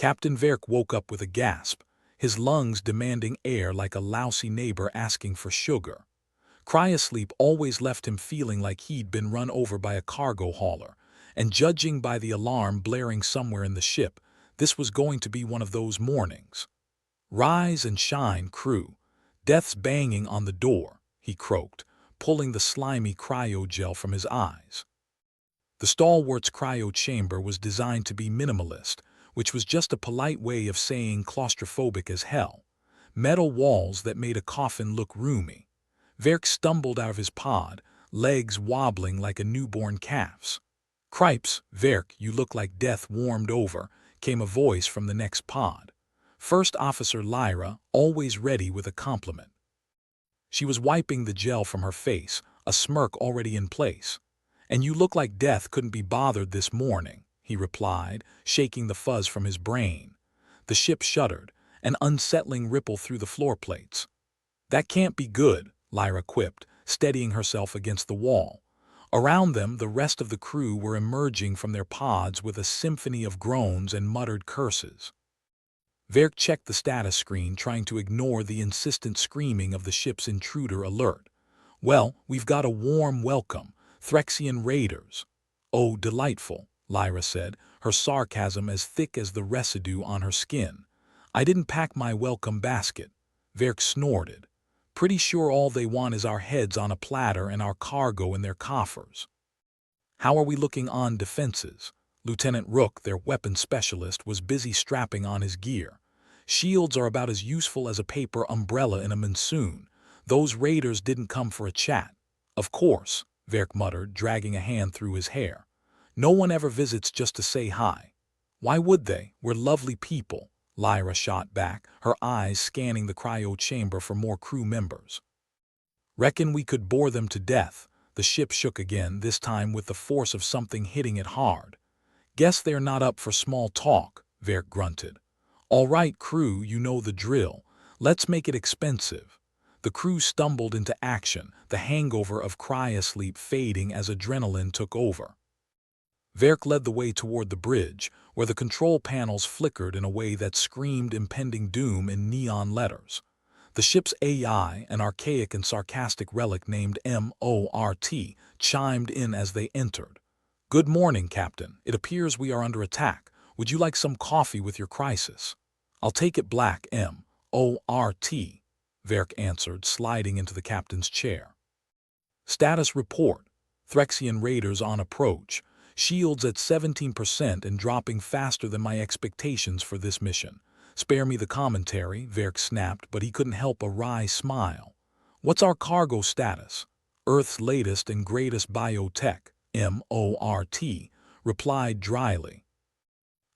Captain Verk woke up with a gasp, his lungs demanding air like a lousy neighbor asking for sugar. Cryosleep always left him feeling like he'd been run over by a cargo hauler, and judging by the alarm blaring somewhere in the ship, this was going to be one of those mornings. "Rise and shine, crew. Death's banging on the door," he croaked, pulling the slimy cryogel from his eyes. The stalwart's cryo chamber was designed to be minimalist, which was just a polite way of saying claustrophobic as hell. Metal walls that made a coffin look roomy. Verk stumbled out of his pod, legs wobbling like a newborn calf's. "Cripes, Verk, you look like death warmed over," came a voice from the next pod. First Officer Lyra, always ready with a compliment. She was wiping the gel from her face, a smirk already in place. "And you look like death couldn't be bothered this morning," he replied, shaking the fuzz from his brain. The ship shuddered, an unsettling ripple through the floor plates. "That can't be good," Lyra quipped, steadying herself against the wall. Around them, the rest of the crew were emerging from their pods with a symphony of groans and muttered curses. Verk checked the status screen, trying to ignore the insistent screaming of the ship's intruder alert. "Well, we've got a warm welcome. Threxian raiders." "Oh, delightful," Lyra said, her sarcasm as thick as the residue on her skin. "I didn't pack my welcome basket." Verk snorted. "Pretty sure all they want is our heads on a platter and our cargo in their coffers." "How are we looking on defenses?" Lieutenant Rook, their weapons specialist, was busy strapping on his gear. "Shields are about as useful as a paper umbrella in a monsoon. Those raiders didn't come for a chat." "Of course," Verk muttered, dragging a hand through his hair. "No one ever visits just to say hi." "Why would they? We're lovely people," Lyra shot back, her eyes scanning the cryo chamber for more crew members. "Reckon we could bore them to death." The ship shook again, this time with the force of something hitting it hard. "Guess they're not up for small talk," Verk grunted. "All right, crew, you know the drill. Let's make it expensive." The crew stumbled into action, the hangover of cryosleep fading as adrenaline took over. Verk led the way toward the bridge, where the control panels flickered in a way that screamed impending doom in neon letters. The ship's AI, an archaic and sarcastic relic named MORT, chimed in as they entered. "Good morning, Captain. It appears we are under attack. Would you like some coffee with your crisis?" "I'll take it black, MORT," Verk answered, sliding into the captain's chair. "Status report. Threxian raiders on approach. Shields at 17% and dropping faster than my expectations for this mission. Spare me the commentary," Verk snapped, but he couldn't help a wry smile. "What's our cargo status?" "Earth's latest and greatest biotech," MORT replied dryly.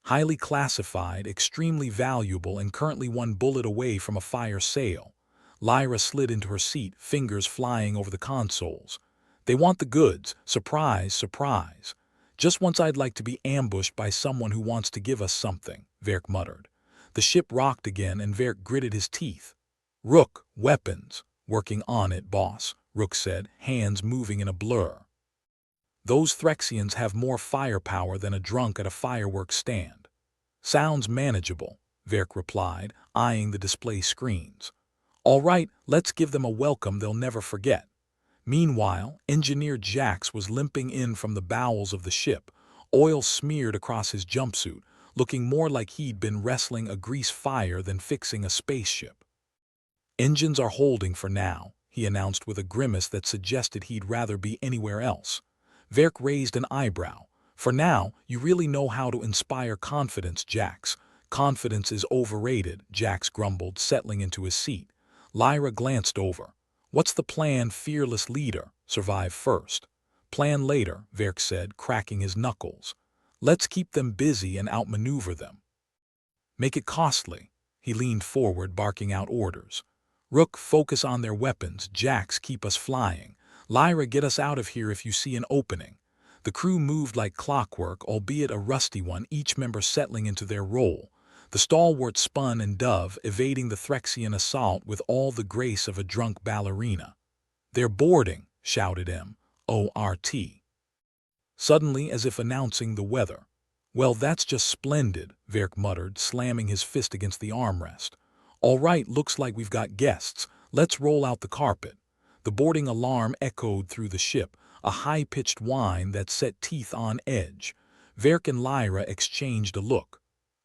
"Highly classified, extremely valuable, and currently one bullet away from a fire sale." Lyra slid into her seat, fingers flying over the consoles. "They want the goods. Surprise, surprise." "Just once I'd like to be ambushed by someone who wants to give us something," Verk muttered. The ship rocked again and Verk gritted his teeth. "Rook, weapons." "Working on it, boss," Rook said, hands moving in a blur. "Those Threxians have more firepower than a drunk at a fireworks stand." "Sounds manageable," Verk replied, eyeing the display screens. "All right, let's give them a welcome they'll never forget." Meanwhile, Engineer Jax was limping in from the bowels of the ship, oil smeared across his jumpsuit, looking more like he'd been wrestling a grease fire than fixing a spaceship. "Engines are holding for now," he announced with a grimace that suggested he'd rather be anywhere else. Verk raised an eyebrow. "For now, you really know how to inspire confidence, Jax." "Confidence is overrated," Jax grumbled, settling into his seat. Lyra glanced over. "What's the plan, fearless leader? Survive first." "Plan later," Verk said, cracking his knuckles. "Let's keep them busy and outmaneuver them." "Make it costly." He leaned forward, barking out orders. "Rook, focus on their weapons. Jax, keep us flying. Lyra, get us out of here if you see an opening." The crew moved like clockwork, albeit a rusty one, each member settling into their role. The stalwart spun and dove, evading the Threxian assault with all the grace of a drunk ballerina. "They're boarding," shouted MORT. Suddenly, as if announcing the weather. Well, that's just splendid, Verk muttered, slamming his fist against the armrest. All right, looks like we've got guests. Let's roll out the carpet. The boarding alarm echoed through the ship, a high-pitched whine that set teeth on edge. Verk and Lyra exchanged a look.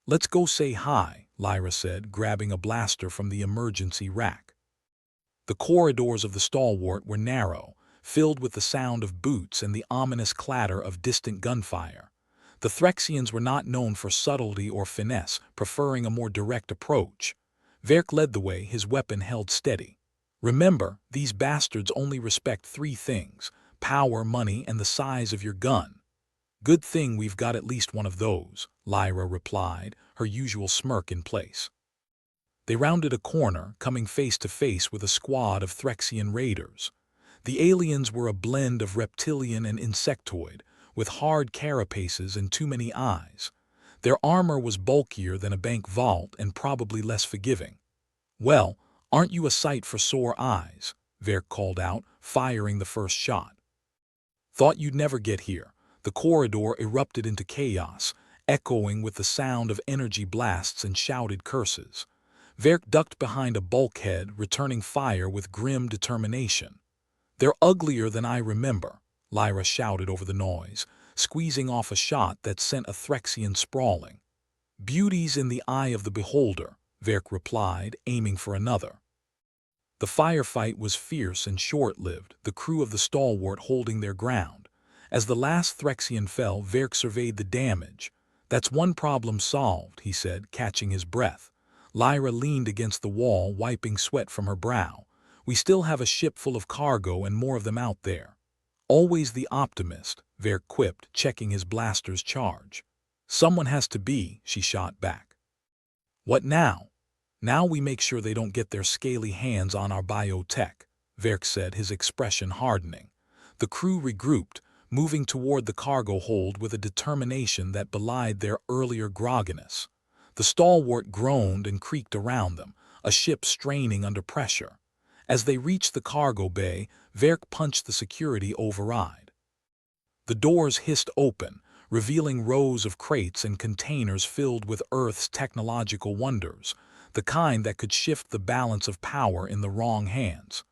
Let's go say hi, Lyra said, grabbing a blaster from the emergency rack. The corridors of the stalwart were narrow, filled with the sound of boots and the ominous clatter of distant gunfire. The Threxians were not known for subtlety or finesse, preferring a more direct approach. Verk led the way, his weapon held steady. Remember, these bastards only respect three things: power, money, and the size of your gun. Good thing we've got at least one of those, Lyra replied, her usual smirk in place. They rounded a corner, coming face to face with a squad of Threxian raiders. The aliens were a blend of reptilian and insectoid, with hard carapaces and too many eyes. Their armor was bulkier than a bank vault and probably less forgiving. Well, aren't you a sight for sore eyes? Verk called out, firing the first shot. Thought you'd never get here. The corridor erupted into chaos, echoing with the sound of energy blasts and shouted curses. Verk ducked behind a bulkhead, returning fire with grim determination. They're uglier than I remember, Lyra shouted over the noise, squeezing off a shot that sent a Threxian sprawling. Beauty's in the eye of the beholder, Verk replied, aiming for another. The firefight was fierce and short-lived, the crew of the stalwart holding their ground. As the last Threxian fell, Verk surveyed the damage. That's one problem solved, he said, catching his breath. Lyra leaned against the wall, wiping sweat from her brow. We still have a ship full of cargo and more of them out there. Always the optimist, Verk quipped, checking his blaster's charge. Someone has to be, she shot back. What now? Now we make sure they don't get their scaly hands on our biotech, Verk said, his expression hardening. The crew regrouped, moving toward the cargo hold with a determination that belied their earlier grogginess. The stalwart groaned and creaked around them, a ship straining under pressure. As they reached the cargo bay, Verk punched the security override. The doors hissed open, revealing rows of crates and containers filled with Earth's technological wonders, the kind that could shift the balance of power in the wrong hands.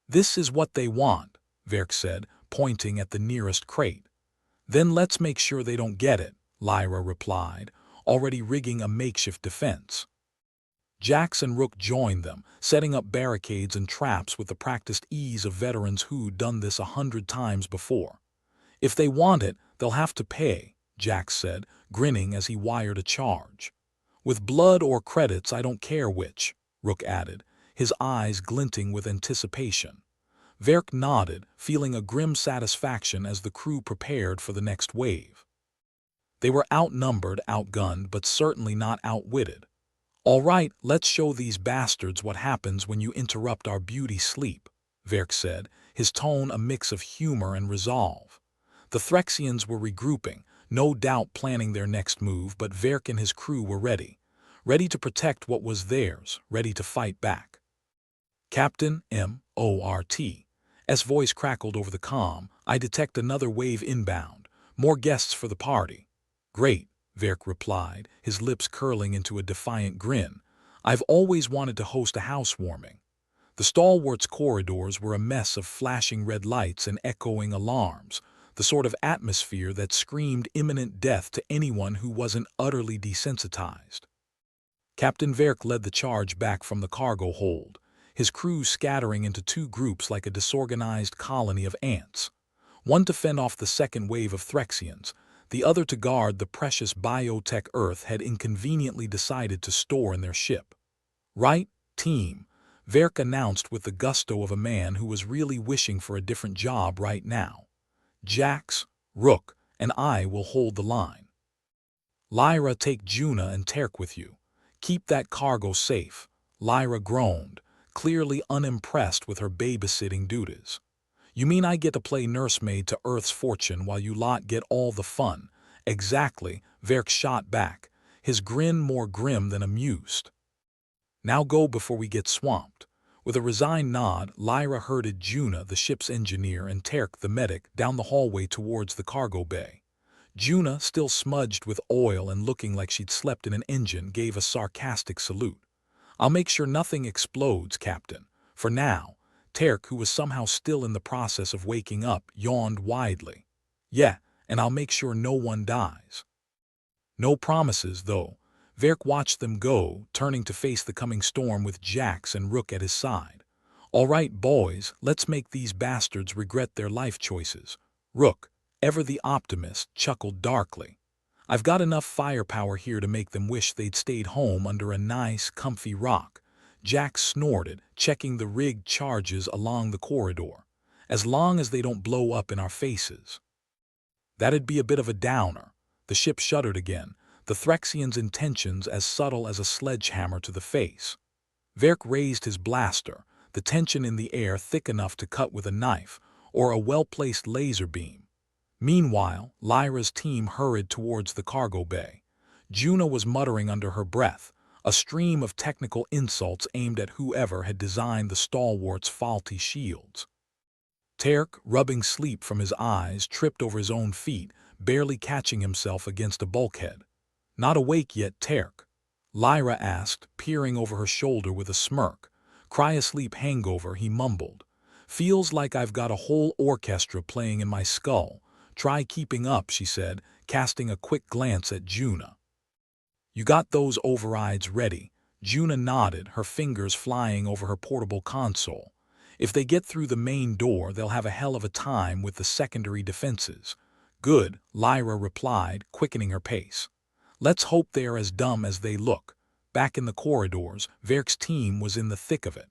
This is what they want, Verk said, pointing at the nearest crate. Then let's make sure they don't get it, Lyra replied, already rigging a makeshift defense. Jax and Rook joined them, setting up barricades and traps with the practiced ease of veterans who'd done this 100 times before. If they want it, they'll have to pay, Jax said, grinning as he wired a charge. With blood or credits, I don't care which, Rook added, his eyes glinting with anticipation. Verk nodded, feeling a grim satisfaction as the crew prepared for the next wave. They were outnumbered, outgunned, but certainly not outwitted. All right, let's show these bastards what happens when you interrupt our beauty sleep, Verk said, his tone a mix of humor and resolve. The Threxians were regrouping, no doubt planning their next move, but Verk and his crew were ready to protect what was theirs, ready to fight back. Captain M.O.R.T.'s voice crackled over the comm. I detect another wave inbound. More guests for the party. Great, Verk replied, his lips curling into a defiant grin. I've always wanted to host a housewarming. The stalwart's corridors were a mess of flashing red lights and echoing alarms, the sort of atmosphere that screamed imminent death to anyone who wasn't utterly desensitized. Captain Verk led the charge back from the cargo hold, his crew scattering into two groups like a disorganized colony of ants. One to fend off the second wave of Threxians, the other to guard the precious biotech Earth had inconveniently decided to store in their ship. Right, team, Verk announced with the gusto of a man who was really wishing for a different job right now. Jax, Rook, and I will hold the line. Lyra, take Juna and Terk with you. Keep that cargo safe, Lyra groaned, clearly unimpressed with her babysitting duties. You mean I get to play nursemaid to Earth's fortune while you lot get all the fun? Exactly, Verk shot back, his grin more grim than amused. Now go before we get swamped. With a resigned nod, Lyra herded Juna, the ship's engineer, and Terk, the medic, down the hallway towards the cargo bay. Juna, still smudged with oil and looking like she'd slept in an engine, gave a sarcastic salute. "I'll make sure nothing explodes, Captain." For now, Terk, who was somehow still in the process of waking up, yawned widely. "Yeah, and I'll make sure no one dies." No promises, though. Verk watched them go, turning to face the coming storm with Jax and Rook at his side. "All right, boys, let's make these bastards regret their life choices." Rook, ever the optimist, chuckled darkly. "I've got enough firepower here to make them wish they'd stayed home under a nice, comfy rock." Jax snorted, checking the rigged charges along the corridor. "As long as they don't blow up in our faces." That'd be a bit of a downer. The ship shuddered again, the Threxian's intentions as subtle as a sledgehammer to the face. Verk raised his blaster, the tension in the air thick enough to cut with a knife or a well-placed laser beam. Meanwhile, Lyra's team hurried towards the cargo bay. Juna was muttering under her breath, a stream of technical insults aimed at whoever had designed the stalwart's faulty shields. Terk, rubbing sleep from his eyes, tripped over his own feet, barely catching himself against a bulkhead. "Not awake yet, Terk?" Lyra asked, peering over her shoulder with a smirk. "Cryosleep hangover," he mumbled. "Feels like I've got a whole orchestra playing in my skull." "Try keeping up," she said, casting a quick glance at Juna. "You got those overrides ready?" Juna nodded, her fingers flying over her portable console. "If they get through the main door, they'll have a hell of a time with the secondary defenses." "Good," Lyra replied, quickening her pace. "Let's hope they are as dumb as they look." Back in the corridors, Verk's team was in the thick of it.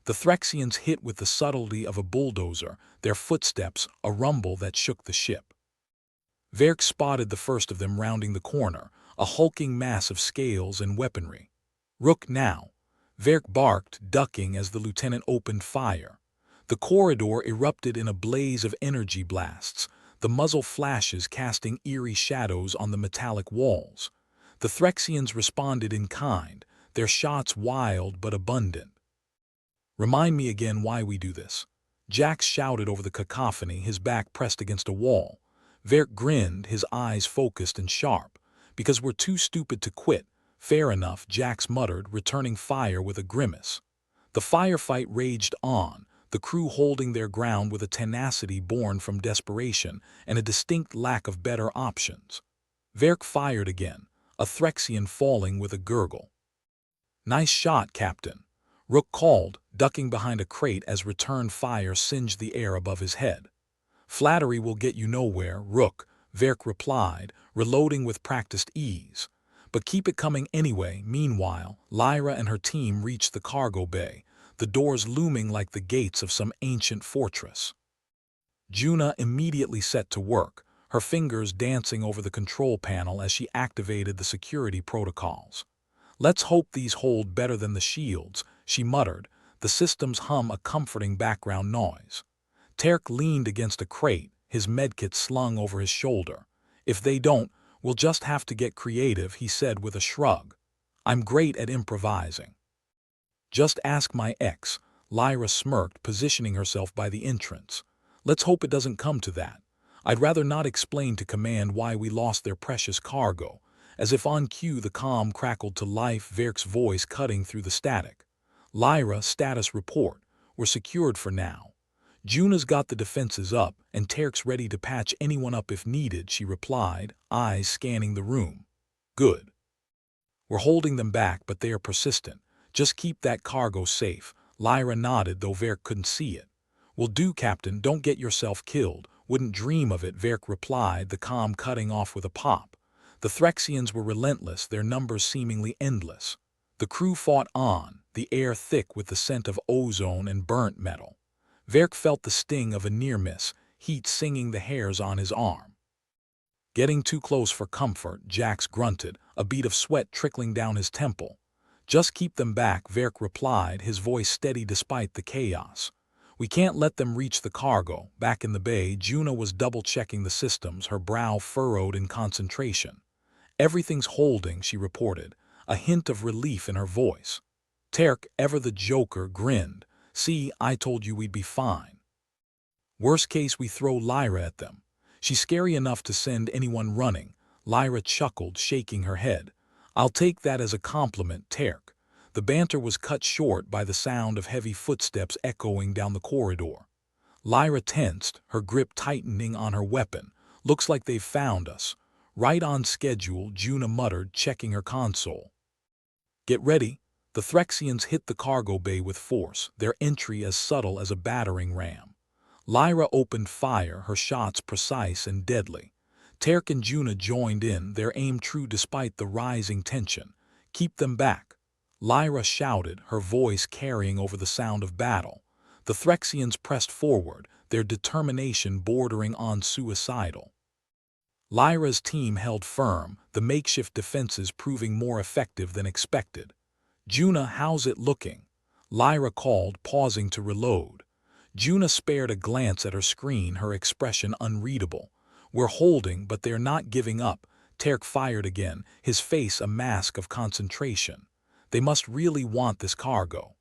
The Threxians hit with the subtlety of a bulldozer, their footsteps a rumble that shook the ship. Verk spotted the first of them rounding the corner, a hulking mass of scales and weaponry. "Rook now." Verk barked, ducking as the lieutenant opened fire. The corridor erupted in a blaze of energy blasts, the muzzle flashes casting eerie shadows on the metallic walls. The Threxians responded in kind, their shots wild but abundant. "Remind me again why we do this." Jax shouted over the cacophony, his back pressed against a wall. Verk grinned, his eyes focused and sharp. "Because we're too stupid to quit." "Fair enough," Jax muttered, returning fire with a grimace. The firefight raged on, the crew holding their ground with a tenacity born from desperation and a distinct lack of better options. Verk fired again, a Threxian falling with a gurgle. "Nice shot, Captain." Rook called, ducking behind a crate as return fire singed the air above his head. "Flattery will get you nowhere, Rook," Verk replied, reloading with practiced ease. "But keep it coming anyway." Meanwhile, Lyra and her team reached the cargo bay, the doors looming like the gates of some ancient fortress. Juna immediately set to work, her fingers dancing over the control panel as she activated the security protocols. "Let's hope these hold better than the shields," she muttered, the systems hum a comforting background noise. Terk leaned against a crate, his medkit slung over his shoulder. "If they don't, we'll just have to get creative," he said with a shrug. "I'm great at improvising." "Just ask my ex," Lyra smirked, positioning herself by the entrance. "Let's hope it doesn't come to that. I'd rather not explain to command why we lost their precious cargo." As if on cue, the comm crackled to life, Verk's voice cutting through the static. "Lyra, status report. We're secured for now." "Juna's got the defenses up, and Terk's ready to patch anyone up if needed," she replied, eyes scanning the room. "Good. We're holding them back, but they are persistent. Just keep that cargo safe." Lyra nodded, though Verk couldn't see it. "Will do, Captain. Don't get yourself killed." "Wouldn't dream of it," Verk replied, the comm cutting off with a pop. The Threxians were relentless, their numbers seemingly endless. The crew fought on, the air thick with the scent of ozone and burnt metal. Verk felt the sting of a near miss, heat singing the hairs on his arm. "Getting too close for comfort," Jax grunted, a bead of sweat trickling down his temple. "Just keep them back," Verk replied, his voice steady despite the chaos. "We can't let them reach the cargo." Back in the bay, Juna was double-checking the systems, her brow furrowed in concentration. "Everything's holding," she reported, a hint of relief in her voice. Terk, ever the joker, grinned. "See, I told you we'd be fine." "Worst case, we throw Lyra at them." She's scary enough to send anyone running, Lyra chuckled, shaking her head. I'll take that as a compliment, Terk. The banter was cut short by the sound of heavy footsteps echoing down the corridor. Lyra tensed, her grip tightening on her weapon. Looks like they've found us. Right on schedule, Juna muttered, checking her console. Get ready. The Threxians hit the cargo bay with force, their entry as subtle as a battering ram. Lyra opened fire, her shots precise and deadly. Terk and Juna joined in, their aim true despite the rising tension. Keep them back. Lyra shouted, her voice carrying over the sound of battle. The Threxians pressed forward, their determination bordering on suicidal. Lyra's team held firm, the makeshift defenses proving more effective than expected. Juna, how's it looking? Lyra called, pausing to reload. Juna spared a glance at her screen, her expression unreadable. We're holding, but they're not giving up. Terk fired again, his face a mask of concentration. They must really want this cargo.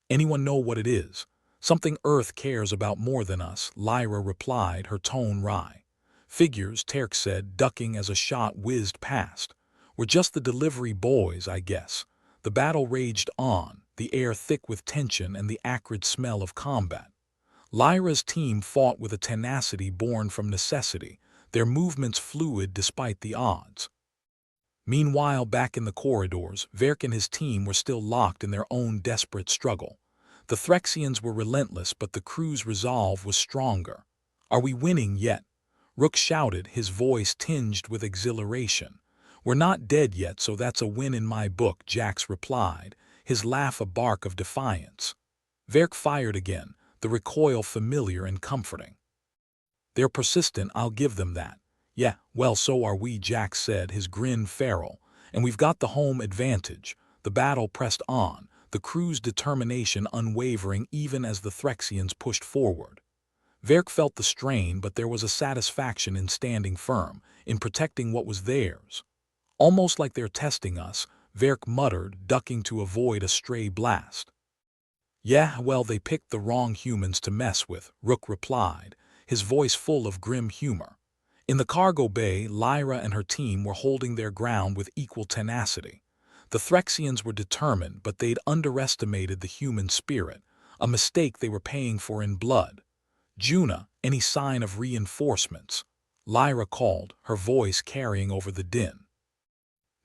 Anyone know what it is? Something Earth cares about more than us, Lyra replied, her tone wry. Figures, Terk said, ducking as a shot whizzed past. We're just the delivery boys, I guess. The battle raged on, the air thick with tension and the acrid smell of combat. Lyra's team fought with a tenacity born from necessity, their movements fluid despite the odds. Meanwhile, back in the corridors, Verk and his team were still locked in their own desperate struggle. The Threxians were relentless, but the crew's resolve was stronger. Are we winning yet? Rook shouted, his voice tinged with exhilaration. We're not dead yet, so that's a win in my book, Jax replied, his laugh a bark of defiance. Verk fired again, the recoil familiar and comforting. They're persistent, I'll give them that. Yeah, well, so are we, Jax said, his grin feral. And we've got the home advantage. The battle pressed on, the crew's determination unwavering even as the Threxians pushed forward. Verk felt the strain, but there was a satisfaction in standing firm, in protecting what was theirs. Almost like they're testing us, Verk muttered, ducking to avoid a stray blast. Yeah, well, they picked the wrong humans to mess with, Rook replied, his voice full of grim humor. In the cargo bay, Lyra and her team were holding their ground with equal tenacity. The Threxians were determined, but they'd underestimated the human spirit, a mistake they were paying for in blood. Juna, any sign of reinforcements? Lyra called, her voice carrying over the din.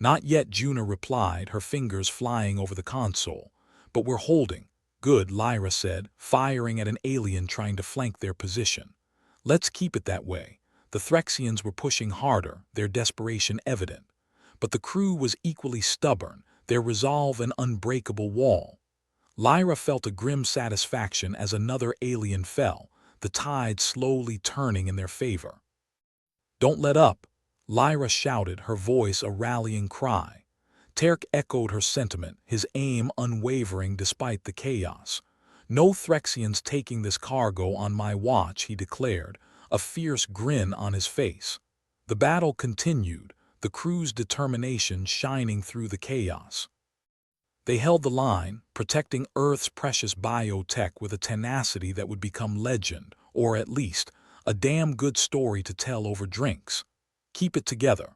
Not yet, Juna replied, her fingers flying over the console. But we're holding. Good, Lyra said, firing at an alien trying to flank their position. Let's keep it that way. The Threxians were pushing harder, their desperation evident. But the crew was equally stubborn, their resolve an unbreakable wall. Lyra felt a grim satisfaction as another alien fell, the tide slowly turning in their favor. Don't let up, Lyra shouted, her voice a rallying cry. Terk echoed her sentiment, his aim unwavering despite the chaos. No Threxians taking this cargo on my watch, he declared, a fierce grin on his face. The battle continued, the crew's determination shining through the chaos. They held the line, protecting Earth's precious biotech with a tenacity that would become legend, or at least, a damn good story to tell over drinks. Keep it together.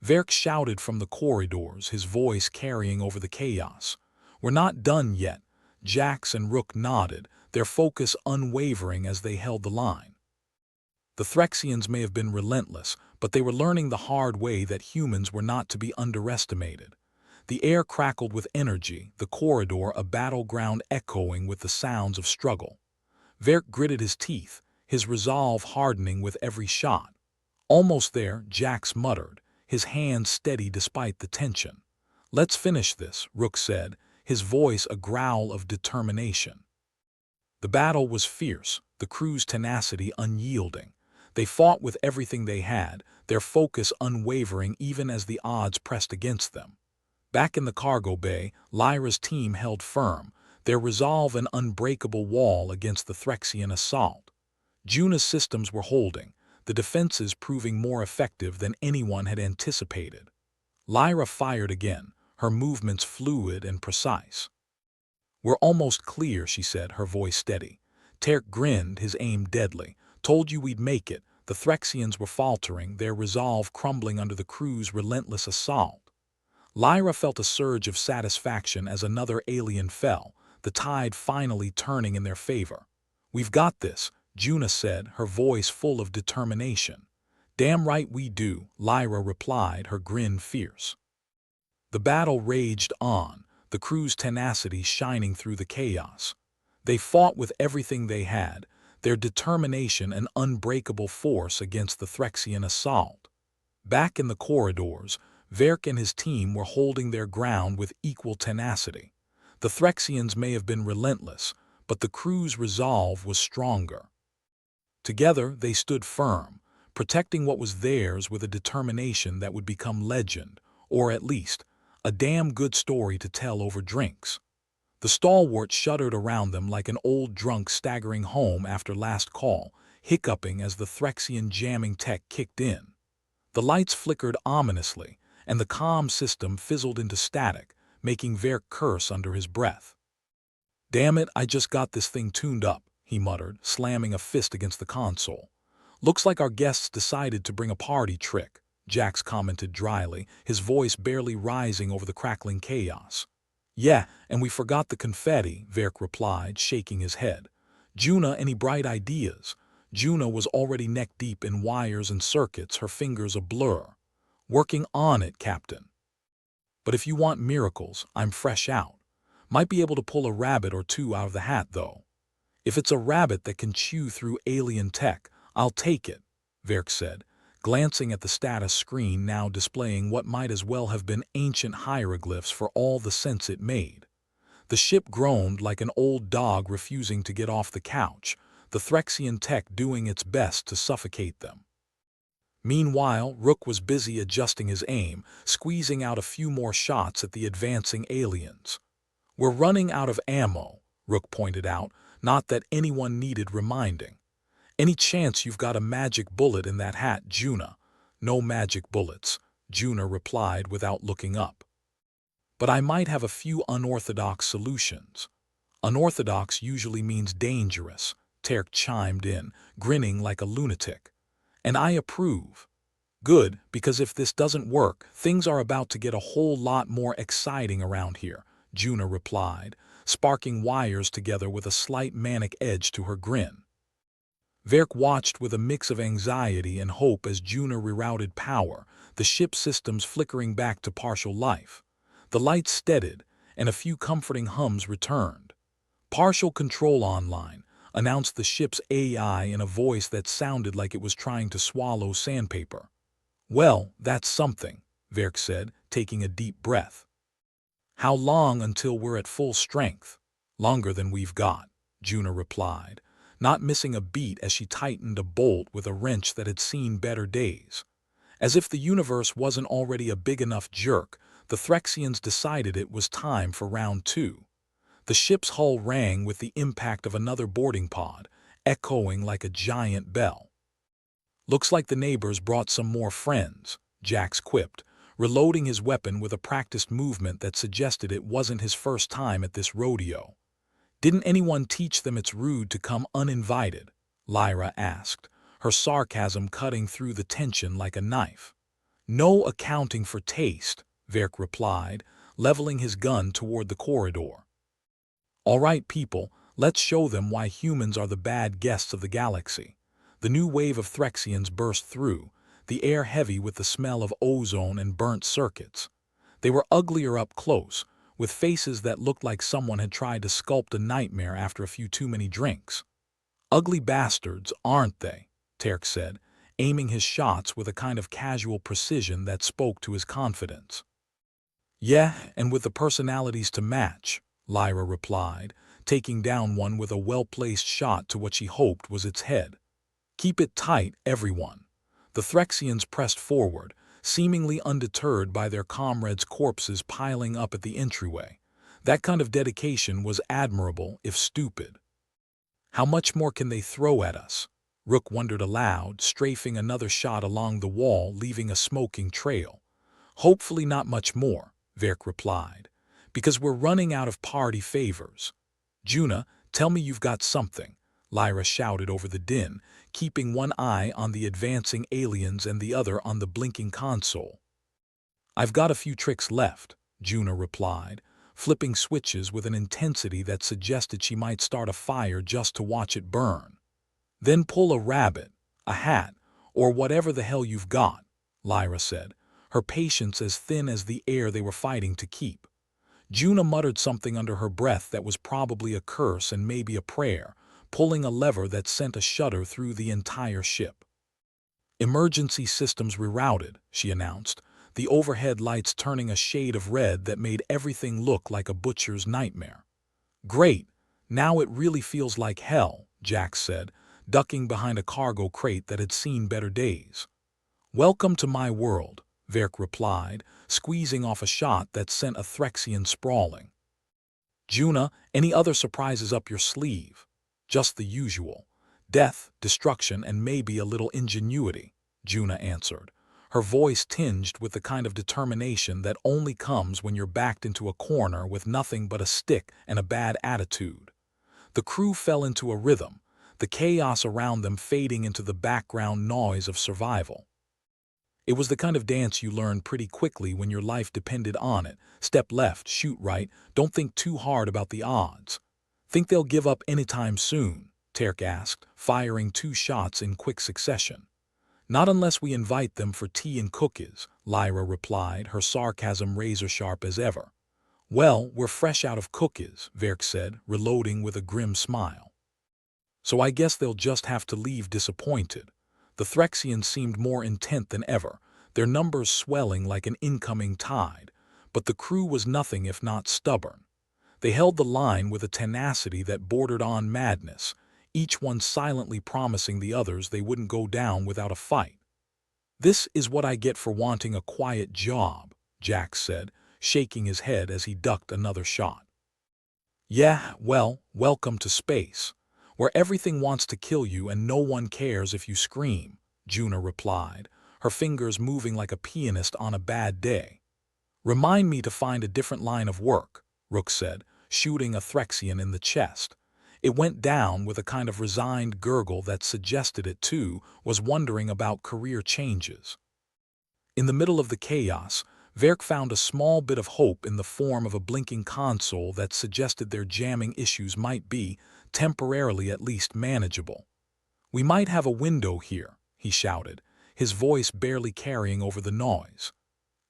Verk shouted from the corridors, his voice carrying over the chaos. We're not done yet. Jax and Rook nodded, their focus unwavering as they held the line. The Threxians may have been relentless, but they were learning the hard way that humans were not to be underestimated. The air crackled with energy, the corridor a battleground echoing with the sounds of struggle. Verk gritted his teeth, his resolve hardening with every shot. Almost there, Jax muttered, his hands steady despite the tension. Let's finish this, Rook said, his voice a growl of determination. The battle was fierce, the crew's tenacity unyielding. They fought with everything they had, their focus unwavering even as the odds pressed against them. Back in the cargo bay, Lyra's team held firm, their resolve an unbreakable wall against the Threxian assault. Juna's systems were holding, the defenses proving more effective than anyone had anticipated. Lyra fired again, her movements fluid and precise. We're almost clear, she said, her voice steady. Terk grinned, his aim deadly. Told you we'd make it. The Threxians were faltering, their resolve crumbling under the crew's relentless assault. Lyra felt a surge of satisfaction as another alien fell, the tide finally turning in their favor. "We've got this," Juna said, her voice full of determination. "Damn right we do," Lyra replied, her grin fierce. The battle raged on, the crew's tenacity shining through the chaos. They fought with everything they had, their determination an unbreakable force against the Threxian assault. Back in the corridors, Verk and his team were holding their ground with equal tenacity. The Threxians may have been relentless, but the crew's resolve was stronger. Together they stood firm, protecting what was theirs with a determination that would become legend, or at least, a damn good story to tell over drinks. The stalwart shuddered around them like an old drunk staggering home after last call, hiccuping as the Threxian jamming tech kicked in. The lights flickered ominously, and the comm system fizzled into static, making Verk curse under his breath. "Damn it, I just got this thing tuned up," he muttered, slamming a fist against the console. "Looks like our guests decided to bring a party trick," Jax commented dryly, his voice barely rising over the crackling chaos. "Yeah, and we forgot the confetti," Verk replied, shaking his head. "Juna, any bright ideas?" Juna was already neck-deep in wires and circuits, her fingers a blur. "Working on it, Captain. But if you want miracles, I'm fresh out. Might be able to pull a rabbit or two out of the hat, though." "If it's a rabbit that can chew through alien tech, I'll take it," Verk said, glancing at the status screen now displaying what might as well have been ancient hieroglyphs for all the sense it made. The ship groaned like an old dog refusing to get off the couch, the Threxian tech doing its best to suffocate them. Meanwhile, Rook was busy adjusting his aim, squeezing out a few more shots at the advancing aliens. "We're running out of ammo," Rook pointed out, not that anyone needed reminding. "Any chance you've got a magic bullet in that hat, Juna?" "No magic bullets," Juna replied without looking up. "But I might have a few unorthodox solutions." "Unorthodox usually means dangerous," Terk chimed in, grinning like a lunatic. "And I approve." "Good, because if this doesn't work, things are about to get a whole lot more exciting around here," Juna replied, sparking wires together with a slight manic edge to her grin. Verk watched with a mix of anxiety and hope as Juna rerouted power, the ship systems flickering back to partial life. The lights steadied, and a few comforting hums returned. "Partial control online," announced the ship's AI in a voice that sounded like it was trying to swallow sandpaper. "Well, that's something," Verk said, taking a deep breath. "How long until we're at full strength?" "Longer than we've got," Juna replied, not missing a beat as she tightened a bolt with a wrench that had seen better days. As if the universe wasn't already a big enough jerk, the Threxians decided it was time for round two. The ship's hull rang with the impact of another boarding pod, echoing like a giant bell. "Looks like the neighbors brought some more friends," Jax quipped, reloading his weapon with a practiced movement that suggested it wasn't his first time at this rodeo. "Didn't anyone teach them it's rude to come uninvited?" Lyra asked, her sarcasm cutting through the tension like a knife. "No accounting for taste," Verk replied, leveling his gun toward the corridor. "All right, people, let's show them why humans are the bad guests of the galaxy." The new wave of Threxians burst through, the air heavy with the smell of ozone and burnt circuits. They were uglier up close, with faces that looked like someone had tried to sculpt a nightmare after a few too many drinks. "Ugly bastards, aren't they?" Terk said, aiming his shots with a kind of casual precision that spoke to his confidence. "Yeah, and with the personalities to match," Lyra replied, taking down one with a well-placed shot to what she hoped was its head. "Keep it tight, everyone." The Threxians pressed forward, seemingly undeterred by their comrades' corpses piling up at the entryway. That kind of dedication was admirable, if stupid. "How much more can they throw at us?" Rook wondered aloud, strafing another shot along the wall, leaving a smoking trail. "Hopefully not much more," Verk replied, "because we're running out of party favors." "Juna, tell me you've got something," Lyra shouted over the din, keeping one eye on the advancing aliens and the other on the blinking console. "I've got a few tricks left," Juna replied, flipping switches with an intensity that suggested she might start a fire just to watch it burn. "Then pull a rabbit, a hat, or whatever the hell you've got," Lyra said, her patience as thin as the air they were fighting to keep. Juna muttered something under her breath that was probably a curse and maybe a prayer, pulling a lever that sent a shudder through the entire ship. "Emergency systems rerouted," she announced, the overhead lights turning a shade of red that made everything look like a butcher's nightmare. "Great, now it really feels like hell," Jax said, ducking behind a cargo crate that had seen better days. "Welcome to my world," Verk replied, squeezing off a shot that sent a Threxian sprawling. "Juna, any other surprises up your sleeve?" "Just the usual. Death, destruction, and maybe a little ingenuity," Juna answered, her voice tinged with the kind of determination that only comes when you're backed into a corner with nothing but a stick and a bad attitude. The crew fell into a rhythm, the chaos around them fading into the background noise of survival. It was the kind of dance you learned pretty quickly when your life depended on it. Step left, shoot right, don't think too hard about the odds. "Think they'll give up anytime soon?" Terk asked, firing 2 shots in quick succession. "Not unless we invite them for tea and cookies," Lyra replied, her sarcasm razor-sharp as ever. "Well, we're fresh out of cookies," Verk said, reloading with a grim smile. "So I guess they'll just have to leave disappointed." The Threxians seemed more intent than ever, their numbers swelling like an incoming tide, but the crew was nothing if not stubborn. They held the line with a tenacity that bordered on madness, each one silently promising the others they wouldn't go down without a fight. "This is what I get for wanting a quiet job," Jax said, shaking his head as he ducked another shot. "Yeah, well, welcome to space, where everything wants to kill you and no one cares if you scream," Juna replied, her fingers moving like a pianist on a bad day. "Remind me to find a different line of work," Rook said, shooting a Threxian in the chest. It went down with a kind of resigned gurgle that suggested it, too, was wondering about career changes. In the middle of the chaos, Verk found a small bit of hope in the form of a blinking console that suggested their jamming issues might be, temporarily at least, manageable. "We might have a window here," he shouted, his voice barely carrying over the noise.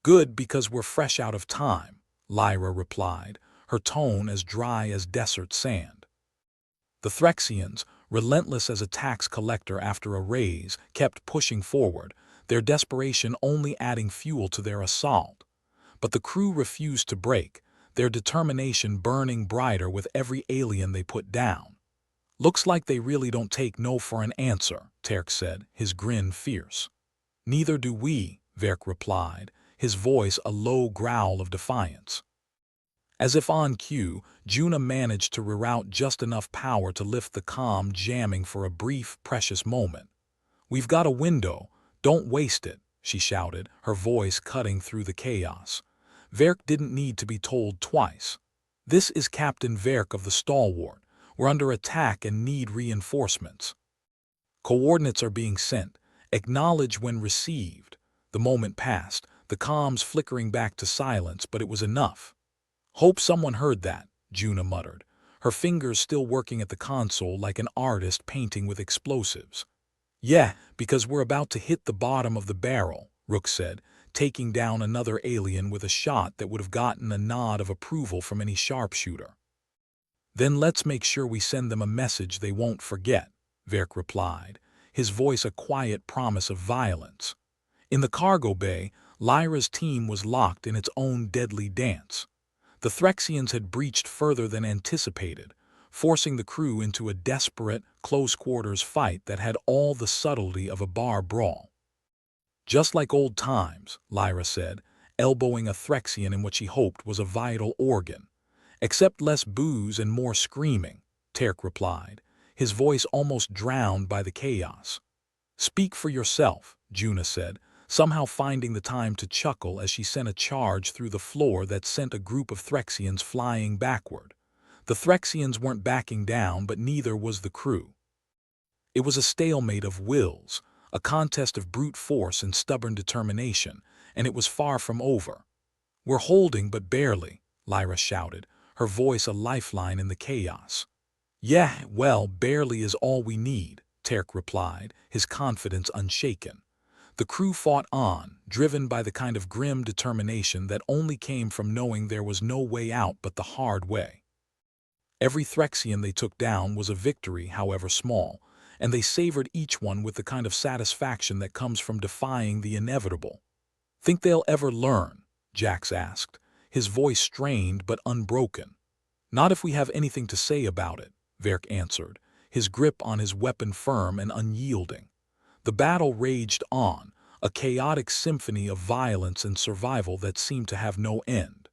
"Good, because we're fresh out of time," Lyra replied, her tone as dry as desert sand. The Threxians, relentless as a tax collector after a raise, kept pushing forward, their desperation only adding fuel to their assault. But the crew refused to break, their determination burning brighter with every alien they put down. "Looks like they really don't take no for an answer," Terk said, his grin fierce. "Neither do we," Verk replied, his voice a low growl of defiance. As if on cue, Juna managed to reroute just enough power to lift the comm jamming for a brief, precious moment. "We've got a window, don't waste it," she shouted, her voice cutting through the chaos. Verk didn't need to be told twice. "This is Captain Verk of the Stalwart. We're under attack and need reinforcements. Coordinates are being sent. Acknowledge when received." The moment passed, the comms flickering back to silence, but it was enough. "Hope someone heard that," Juna muttered, her fingers still working at the console like an artist painting with explosives. "Yeah, because we're about to hit the bottom of the barrel," Rook said, taking down another alien with a shot that would have gotten a nod of approval from any sharpshooter. "Then let's make sure we send them a message they won't forget," Verk replied, his voice a quiet promise of violence. In the cargo bay, Lyra's team was locked in its own deadly dance. The Threxians had breached further than anticipated, forcing the crew into a desperate, close-quarters fight that had all the subtlety of a bar brawl. "Just like old times," Lyra said, elbowing a Threxian in what she hoped was a vital organ. "Except less booze and more screaming," Terk replied, his voice almost drowned by the chaos. "Speak for yourself," Juna said, somehow finding the time to chuckle as she sent a charge through the floor that sent a group of Threxians flying backward. The Threxians weren't backing down, but neither was the crew. It was a stalemate of wills, a contest of brute force and stubborn determination, and it was far from over. "We're holding, but barely," Lyra shouted, her voice a lifeline in the chaos. "Yeah, well, barely is all we need," Terk replied, his confidence unshaken. The crew fought on, driven by the kind of grim determination that only came from knowing there was no way out but the hard way. Every Threxian they took down was a victory, however small, and they savored each one with the kind of satisfaction that comes from defying the inevitable. "Think they'll ever learn?" Jax asked, his voice strained but unbroken. "Not if we have anything to say about it," Verk answered, his grip on his weapon firm and unyielding. The battle raged on, a chaotic symphony of violence and survival that seemed to have no end.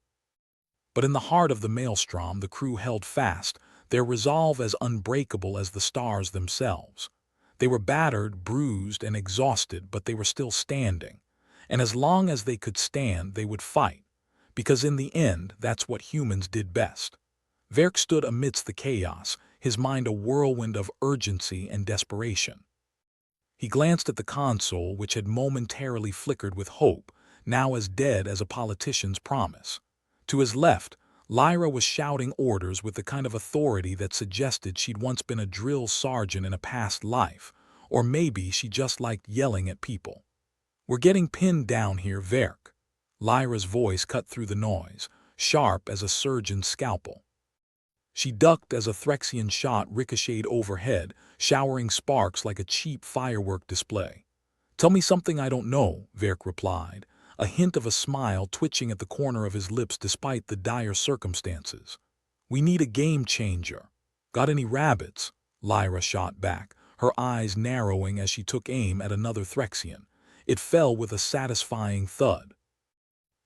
But in the heart of the maelstrom the crew held fast, their resolve as unbreakable as the stars themselves. They were battered, bruised, and exhausted, but they were still standing. And as long as they could stand, they would fight, because in the end, that's what humans did best. Verk stood amidst the chaos, his mind a whirlwind of urgency and desperation. He glanced at the console, which had momentarily flickered with hope, now as dead as a politician's promise. To his left, Lyra was shouting orders with the kind of authority that suggested she'd once been a drill sergeant in a past life, or maybe she just liked yelling at people. "We're getting pinned down here, Verk." Lyra's voice cut through the noise, sharp as a surgeon's scalpel. She ducked as a Threxian shot ricocheted overhead, showering sparks like a cheap firework display. "Tell me something I don't know," Verk replied, a hint of a smile twitching at the corner of his lips despite the dire circumstances. "We need a game changer." "Got any rabbits?" Lyra shot back, her eyes narrowing as she took aim at another Threxian. It fell with a satisfying thud.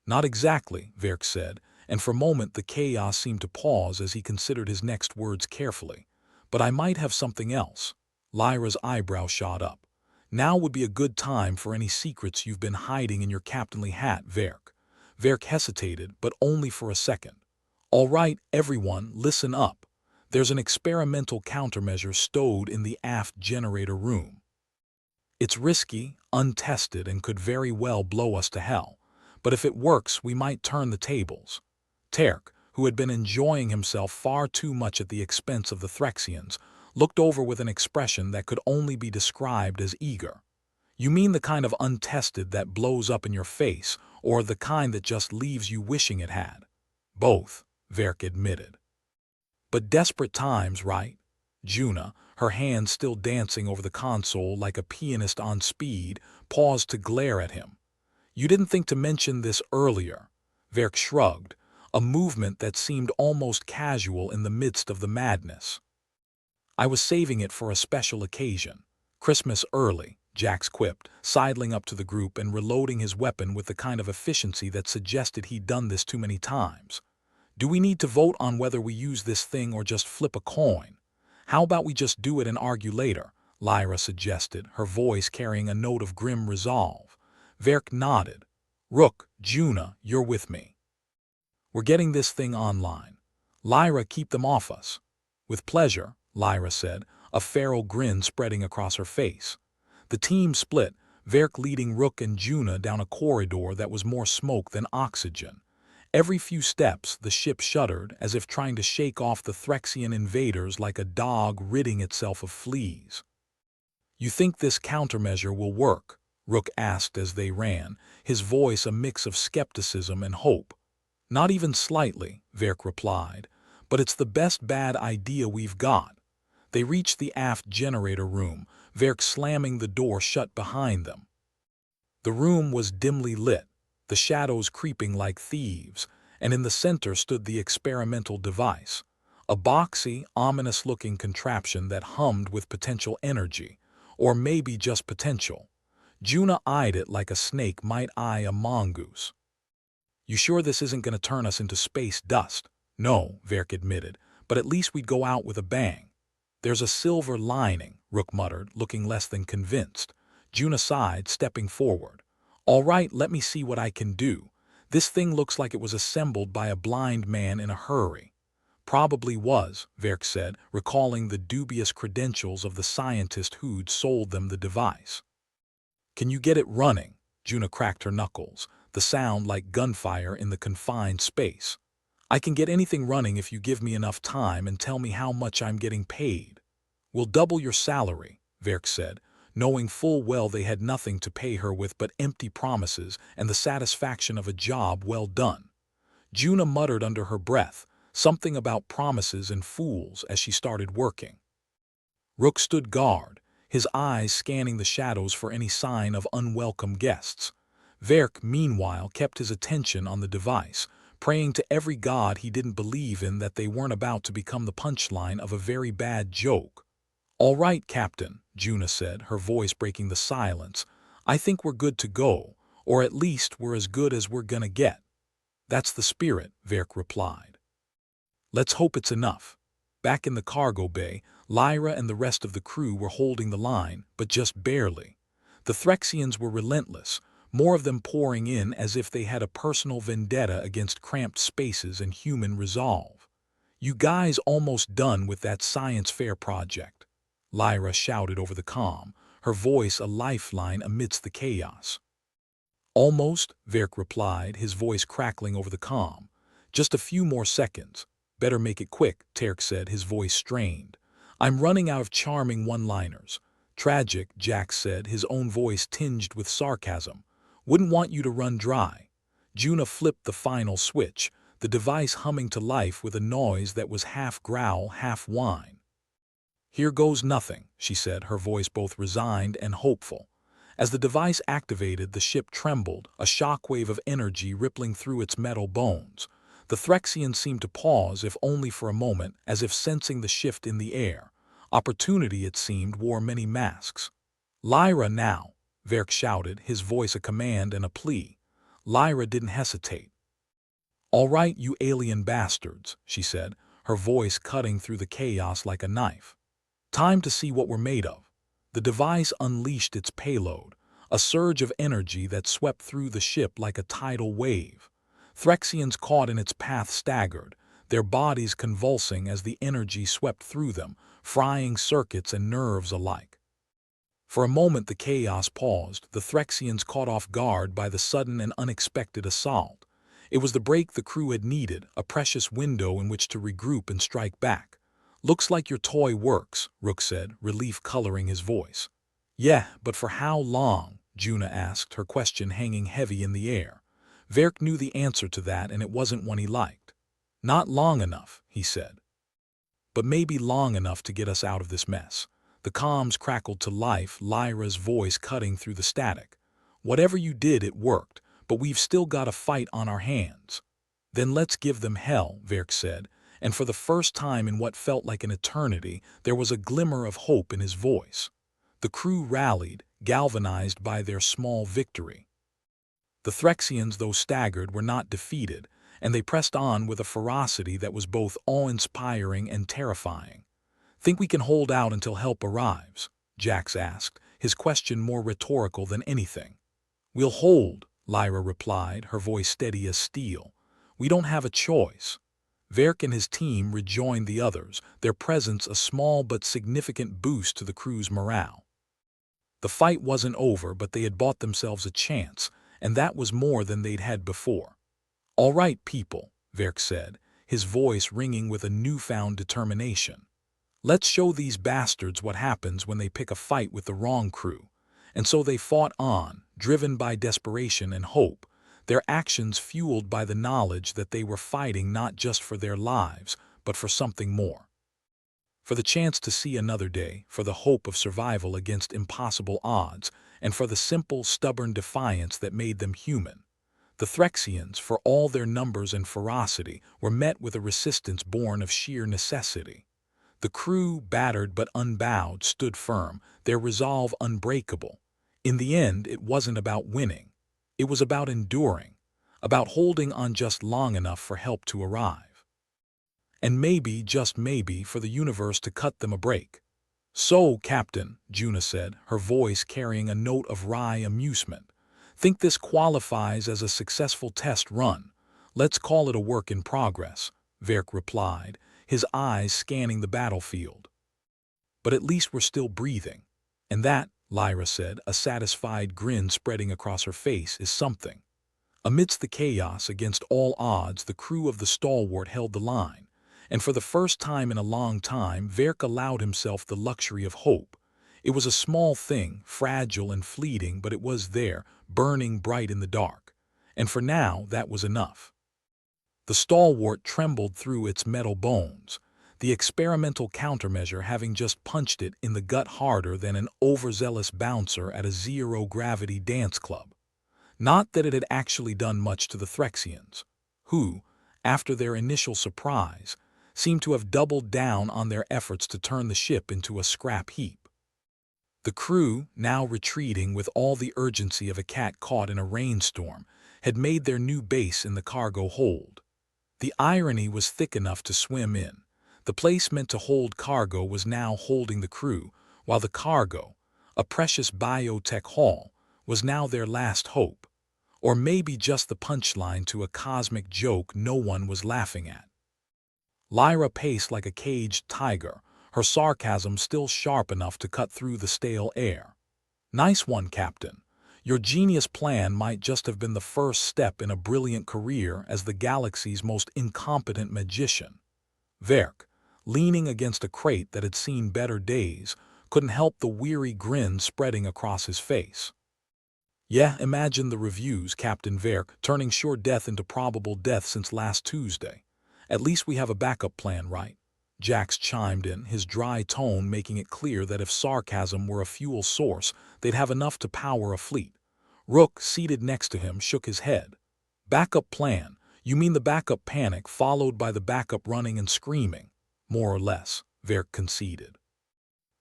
"Not exactly," Verk said, and for a moment the chaos seemed to pause as he considered his next words carefully. "But I might have something else." Lyra's eyebrow shot up. "Now would be a good time for any secrets you've been hiding in your captainly hat, Verk." Verk hesitated, but only for a second. "All right, everyone, listen up. There's an experimental countermeasure stowed in the aft generator room. It's risky, untested, and could very well blow us to hell. But if it works, we might turn the tables." Terk, who had been enjoying himself far too much at the expense of the Threxians, looked over with an expression that could only be described as eager. "You mean the kind of untested that blows up in your face, or the kind that just leaves you wishing it had?" "Both," Verk admitted. "But desperate times, right?" Juna, her hands still dancing over the console like a pianist on speed, paused to glare at him. "You didn't think to mention this earlier." Verk shrugged, a movement that seemed almost casual in the midst of the madness. "I was saving it for a special occasion. Christmas early," Jax quipped, sidling up to the group and reloading his weapon with the kind of efficiency that suggested he'd done this too many times. "Do we need to vote on whether we use this thing or just flip a coin? How about we just do it and argue later?" Lyra suggested, her voice carrying a note of grim resolve. Verk nodded. "Rook, Juna, you're with me. We're getting this thing online. Lyra, keep them off us." "With pleasure," Lyra said, a feral grin spreading across her face. The team split, Verk leading Rook and Juna down a corridor that was more smoke than oxygen. Every few steps, the ship shuddered, as if trying to shake off the Threxian invaders like a dog ridding itself of fleas. "You think this countermeasure will work?" Rook asked as they ran, his voice a mix of skepticism and hope. "Not even slightly," Verk replied, "but it's the best bad idea we've got." They reached the aft generator room, Verk slamming the door shut behind them. The room was dimly lit, the shadows creeping like thieves, and in the center stood the experimental device, a boxy, ominous-looking contraption that hummed with potential energy, or maybe just potential. Juna eyed it like a snake might eye a mongoose. "You sure this isn't going to turn us into space dust?" "No," Verk admitted, "but at least we'd go out with a bang." "There's a silver lining," Rook muttered, looking less than convinced. Juna sighed, stepping forward. "All right, let me see what I can do. This thing looks like it was assembled by a blind man in a hurry." Probably was, Verk said, recalling the dubious credentials of the scientist who'd sold them the device. Can you get it running? Juna cracked her knuckles, the sound like gunfire in the confined space. I can get anything running if you give me enough time and tell me how much I'm getting paid. We'll double your salary, Verk said, knowing full well they had nothing to pay her with but empty promises and the satisfaction of a job well done. Juna muttered under her breath, something about promises and fools as she started working. Rook stood guard, his eyes scanning the shadows for any sign of unwelcome guests. Verk, meanwhile, kept his attention on the device, praying to every god he didn't believe in that they weren't about to become the punchline of a very bad joke. "All right, Captain," Juna said, her voice breaking the silence. "I think we're good to go, or at least we're as good as we're gonna get." "That's the spirit," Verk replied. "Let's hope it's enough." Back in the cargo bay, Lyra and the rest of the crew were holding the line, but just barely. The Threxians were relentless, more of them pouring in as if they had a personal vendetta against cramped spaces and human resolve. "You guys almost done with that science fair project?" Lyra shouted over the comm, her voice a lifeline amidst the chaos. "Almost," Verk replied, his voice crackling over the comm. "Just a few more seconds." "Better make it quick," Terk said, his voice strained. "I'm running out of charming one-liners." "Tragic," Jax said, his own voice tinged with sarcasm. "Wouldn't want you to run dry." Juna flipped the final switch, the device humming to life with a noise that was half growl, half whine. "Here goes nothing," she said, her voice both resigned and hopeful. As the device activated, the ship trembled, a shockwave of energy rippling through its metal bones. The Threxians seemed to pause, if only for a moment, as if sensing the shift in the air. Opportunity, it seemed, wore many masks. "Lyra now," Verk shouted, his voice a command and a plea. Lyra didn't hesitate. "All right, you alien bastards," she said, her voice cutting through the chaos like a knife. "Time to see what we're made of." The device unleashed its payload, a surge of energy that swept through the ship like a tidal wave. Threxians caught in its path staggered, their bodies convulsing as the energy swept through them, frying circuits and nerves alike. For a moment the chaos paused, the Threxians caught off guard by the sudden and unexpected assault. It was the break the crew had needed, a precious window in which to regroup and strike back. "Looks like your toy works," Rook said, relief coloring his voice. "Yeah, but for how long?" Juna asked, her question hanging heavy in the air. Verk knew the answer to that, and it wasn't one he liked. "Not long enough," he said. "But maybe long enough to get us out of this mess." The comms crackled to life, Lyra's voice cutting through the static. "Whatever you did, it worked, but we've still got a fight on our hands." "Then let's give them hell," Verk said, and for the first time in what felt like an eternity, there was a glimmer of hope in his voice. The crew rallied, galvanized by their small victory. The Threxians, though staggered, were not defeated, and they pressed on with a ferocity that was both awe-inspiring and terrifying. "Think we can hold out until help arrives?" Jax asked, his question more rhetorical than anything. "We'll hold," Lyra replied, her voice steady as steel. "We don't have a choice." Verk and his team rejoined the others, their presence a small but significant boost to the crew's morale. The fight wasn't over, but they had bought themselves a chance, and that was more than they'd had before. "All right, people," Verk said, his voice ringing with a newfound determination. "Let's show these bastards what happens when they pick a fight with the wrong crew." And so they fought on, driven by desperation and hope, their actions fueled by the knowledge that they were fighting not just for their lives, but for something more. For the chance to see another day, for the hope of survival against impossible odds, and for the simple, stubborn defiance that made them human. The Threxians, for all their numbers and ferocity, were met with a resistance born of sheer necessity. The crew, battered but unbowed, stood firm, their resolve unbreakable. In the end, it wasn't about winning. It was about enduring, about holding on just long enough for help to arrive. And maybe, just maybe, for the universe to cut them a break. "So, Captain," Juna said, her voice carrying a note of wry amusement, "think this qualifies as a successful test run?" "Let's call it a work in progress," Verk replied, his eyes scanning the battlefield. "But at least we're still breathing. And that," Lyra said, a satisfied grin spreading across her face, "is something." Amidst the chaos, against all odds, the crew of the Stalwart held the line, and for the first time in a long time, Verk allowed himself the luxury of hope. It was a small thing, fragile and fleeting, but it was there, burning bright in the dark. And for now, that was enough. The Stalwart trembled through its metal bones, the experimental countermeasure having just punched it in the gut harder than an overzealous bouncer at a zero-gravity dance club. Not that it had actually done much to the Threxians, who, after their initial surprise, seemed to have doubled down on their efforts to turn the ship into a scrap heap. The crew, now retreating with all the urgency of a cat caught in a rainstorm, had made their new base in the cargo hold. The irony was thick enough to swim in. The place meant to hold cargo was now holding the crew, while the cargo, a precious biotech haul, was now their last hope. Or maybe just the punchline to a cosmic joke no one was laughing at. Lyra paced like a caged tiger, her sarcasm still sharp enough to cut through the stale air. "Nice one, Captain. Your genius plan might just have been the first step in a brilliant career as the galaxy's most incompetent magician." Verk, leaning against a crate that had seen better days, couldn't help the weary grin spreading across his face. "Yeah, imagine the reviews, Captain Verk, turning sure death into probable death since last Tuesday. At least we have a backup plan, right?" Jax chimed in, his dry tone making it clear that if sarcasm were a fuel source, they'd have enough to power a fleet. Rook, seated next to him, shook his head. "Backup plan? You mean the backup panic followed by the backup running and screaming?" "More or less," Verk conceded.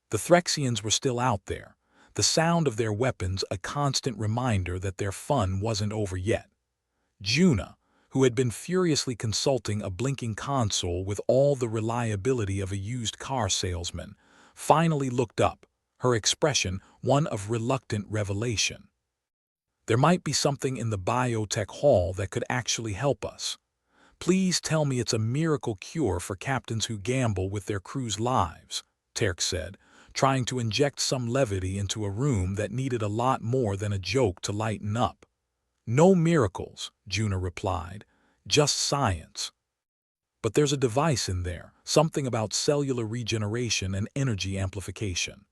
The Threxians were still out there, the sound of their weapons a constant reminder that their fun wasn't over yet. Juna, who had been furiously consulting a blinking console with all the reliability of a used car salesman, finally looked up, her expression one of reluctant revelation. "There might be something in the biotech hall that could actually help us. Please tell me it's a miracle cure for captains who gamble with their crew's lives," Terk said, trying to inject some levity into a room that needed a lot more than a joke to lighten up. "No miracles," Juna replied, "just science. But there's a device in there, something about cellular regeneration and energy amplification."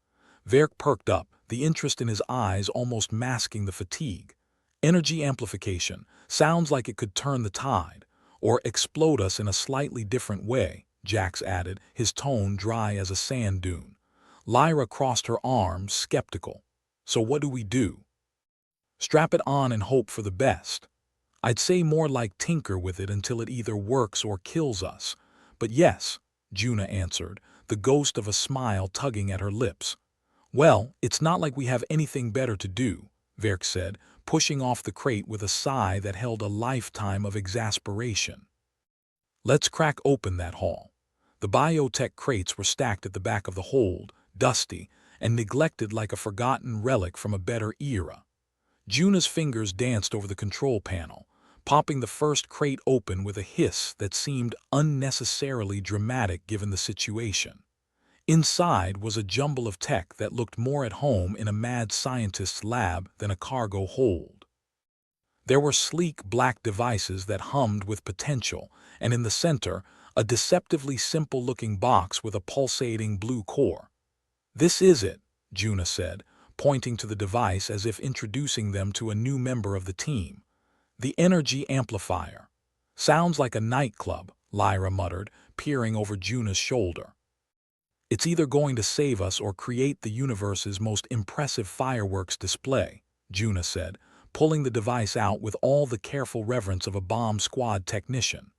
Verk perked up, the interest in his eyes almost masking the fatigue. "Energy amplification sounds like it could turn the tide, or explode us in a slightly different way," Jax added, his tone dry as a sand dune. Lyra crossed her arms, skeptical. "So what do we do?" "Strap it on and hope for the best. I'd say more like tinker with it until it either works or kills us. But yes," Juna answered, the ghost of a smile tugging at her lips. "Well, it's not like we have anything better to do," Verk said, pushing off the crate with a sigh that held a lifetime of exasperation. "Let's crack open that haul." The biotech crates were stacked at the back of the hold, dusty, and neglected like a forgotten relic from a better era. Juna's fingers danced over the control panel, popping the first crate open with a hiss that seemed unnecessarily dramatic given the situation. Inside was a jumble of tech that looked more at home in a mad scientist's lab than a cargo hold. There were sleek black devices that hummed with potential, and in the center, a deceptively simple-looking box with a pulsating blue core. "This is it," Juna said, pointing to the device as if introducing them to a new member of the team. "The energy amplifier. Sounds like a nightclub," Lyra muttered, peering over Juna's shoulder. "It's either going to save us or create the universe's most impressive fireworks display," Juna said, pulling the device out with all the careful reverence of a bomb squad technician.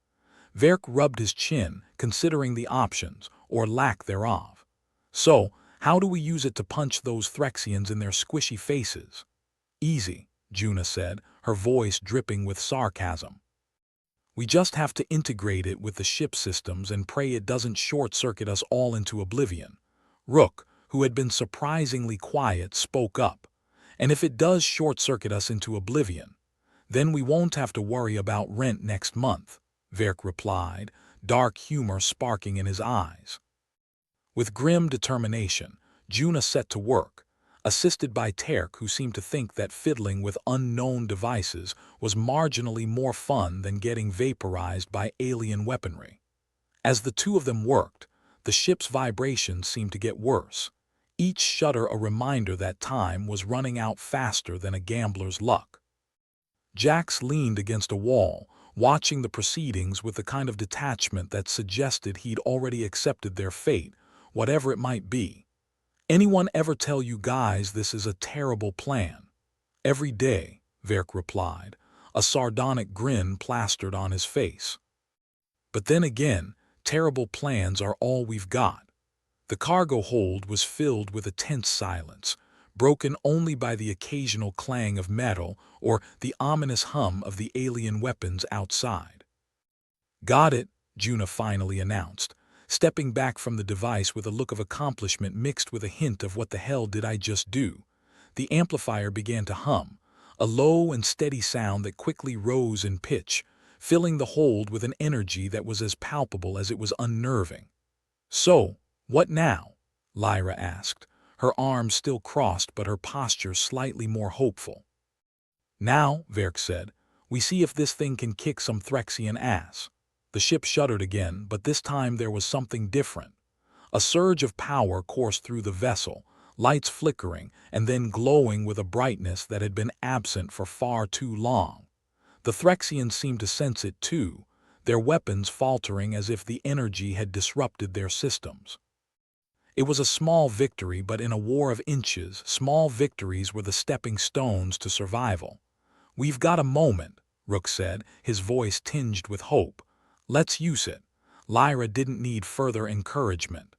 Verk rubbed his chin, considering the options, or lack thereof. "So, how do we use it to punch those Threxians in their squishy faces?" "Easy," Juna said, her voice dripping with sarcasm. "We just have to integrate it with the ship systems and pray it doesn't short-circuit us all into oblivion." Rook, who had been surprisingly quiet, spoke up. "And if it does short-circuit us into oblivion, then we won't have to worry about rent next month," Verk replied, dark humor sparking in his eyes. With grim determination, Juna set to work, assisted by Terk, who seemed to think that fiddling with unknown devices was marginally more fun than getting vaporized by alien weaponry. As the two of them worked, the ship's vibrations seemed to get worse, each shudder a reminder that time was running out faster than a gambler's luck. Jax leaned against a wall, watching the proceedings with the kind of detachment that suggested he'd already accepted their fate, whatever it might be. "Anyone ever tell you guys this is a terrible plan?" "Every day," Verk replied, a sardonic grin plastered on his face. "But then again, terrible plans are all we've got." The cargo hold was filled with a tense silence, broken only by the occasional clang of metal or the ominous hum of the alien weapons outside. "Got it," Juna finally announced, stepping back from the device with a look of accomplishment mixed with a hint of "what the hell did I just do?" The amplifier began to hum, a low and steady sound that quickly rose in pitch, filling the hold with an energy that was as palpable as it was unnerving. "So, what now?" Lyra asked, her arms still crossed but her posture slightly more hopeful. "Now," Verk said, "we see if this thing can kick some Threxian ass." The ship shuddered again, but this time there was something different. A surge of power coursed through the vessel, lights flickering and then glowing with a brightness that had been absent for far too long. The Threxians seemed to sense it too, their weapons faltering as if the energy had disrupted their systems. It was a small victory, but in a war of inches, small victories were the stepping stones to survival. "We've got a moment," Rook said, his voice tinged with hope. "Let's use it." Lyra didn't need further encouragement.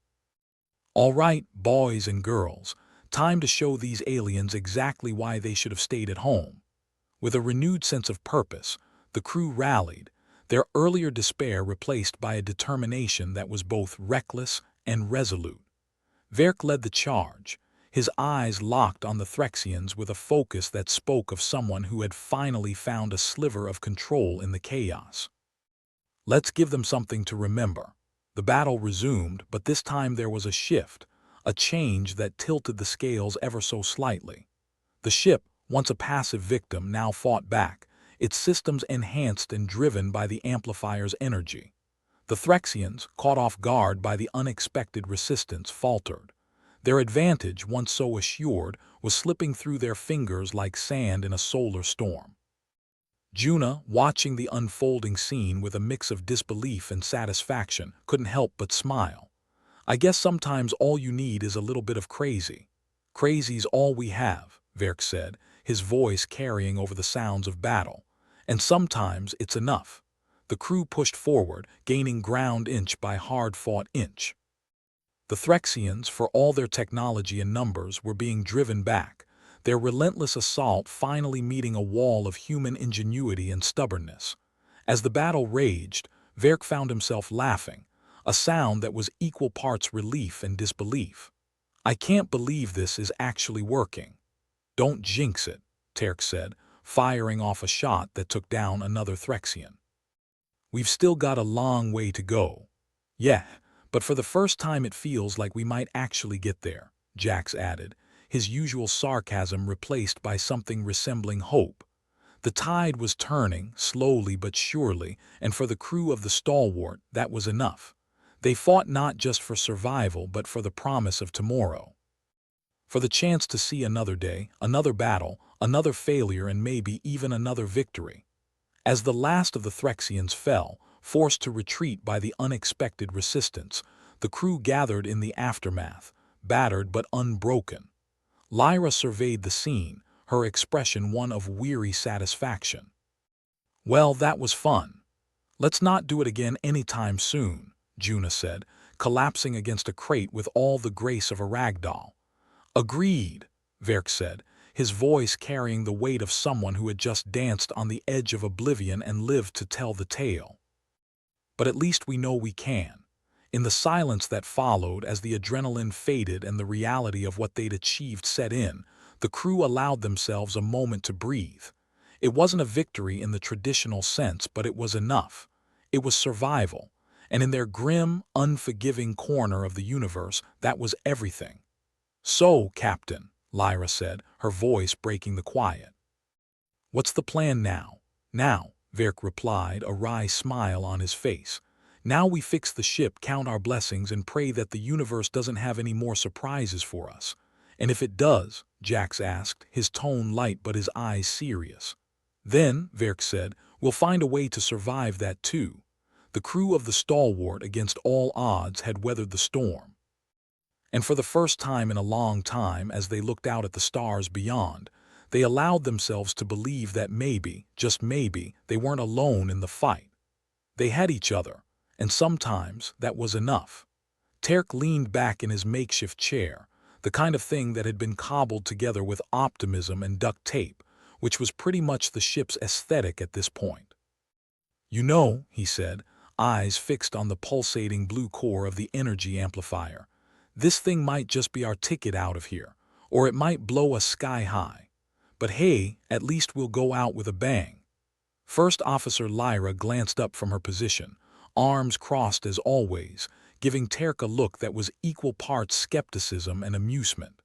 "All right, boys and girls, time to show these aliens exactly why they should have stayed at home." With a renewed sense of purpose, the crew rallied, their earlier despair replaced by a determination that was both reckless and resolute. Verk led the charge, his eyes locked on the Threxians with a focus that spoke of someone who had finally found a sliver of control in the chaos. "Let's give them something to remember." The battle resumed, but this time there was a shift, a change that tilted the scales ever so slightly. The ship, once a passive victim, now fought back, its systems enhanced and driven by the amplifier's energy. The Threxians, caught off guard by the unexpected resistance, faltered. Their advantage, once so assured, was slipping through their fingers like sand in a solar storm. Juna, watching the unfolding scene with a mix of disbelief and satisfaction, couldn't help but smile. "I guess sometimes all you need is a little bit of crazy." "Crazy's all we have," Verk said, his voice carrying over the sounds of battle. "And sometimes it's enough." The crew pushed forward, gaining ground inch by hard-fought inch. The Threxians, for all their technology and numbers, were being driven back, their relentless assault finally meeting a wall of human ingenuity and stubbornness. As the battle raged, Verk found himself laughing, a sound that was equal parts relief and disbelief. "I can't believe this is actually working." "Don't jinx it," Terk said, firing off a shot that took down another Threxian. "We've still got a long way to go." "Yeah, but for the first time it feels like we might actually get there," Jax added, his usual sarcasm replaced by something resembling hope. The tide was turning, slowly but surely, and for the crew of the Stalwart, that was enough. They fought not just for survival but for the promise of tomorrow. For the chance to see another day, another battle, another failure, and maybe even another victory. As the last of the Threxians fell, forced to retreat by the unexpected resistance, the crew gathered in the aftermath, battered but unbroken. Lyra surveyed the scene, her expression one of weary satisfaction. "Well, that was fun. Let's not do it again anytime soon," Juna said, collapsing against a crate with all the grace of a ragdoll. "Agreed," Verk said, his voice carrying the weight of someone who had just danced on the edge of oblivion and lived to tell the tale. "But at least we know we can." In the silence that followed, as the adrenaline faded and the reality of what they'd achieved set in, the crew allowed themselves a moment to breathe. It wasn't a victory in the traditional sense, but it was enough. It was survival, and in their grim, unforgiving corner of the universe, that was everything. "So, Captain," Lyra said, her voice breaking the quiet. "What's the plan now?" "Now," Verk replied, a wry smile on his face. "Now we fix the ship, count our blessings, and pray that the universe doesn't have any more surprises for us." "And if it does?" Jax asked, his tone light but his eyes serious. "Then," Verk said, "we'll find a way to survive that too." The crew of the Stalwart, against all odds, had weathered the storm. And for the first time in a long time, as they looked out at the stars beyond, they allowed themselves to believe that maybe, just maybe, they weren't alone in the fight. They had each other, and sometimes that was enough. Terk leaned back in his makeshift chair, the kind of thing that had been cobbled together with optimism and duct tape, which was pretty much the ship's aesthetic at this point. "You know," he said, eyes fixed on the pulsating blue core of the energy amplifier, "this thing might just be our ticket out of here, or it might blow us sky high. But hey, at least we'll go out with a bang." First Officer Lyra glanced up from her position, arms crossed as always, giving Terk a look that was equal parts skepticism and amusement.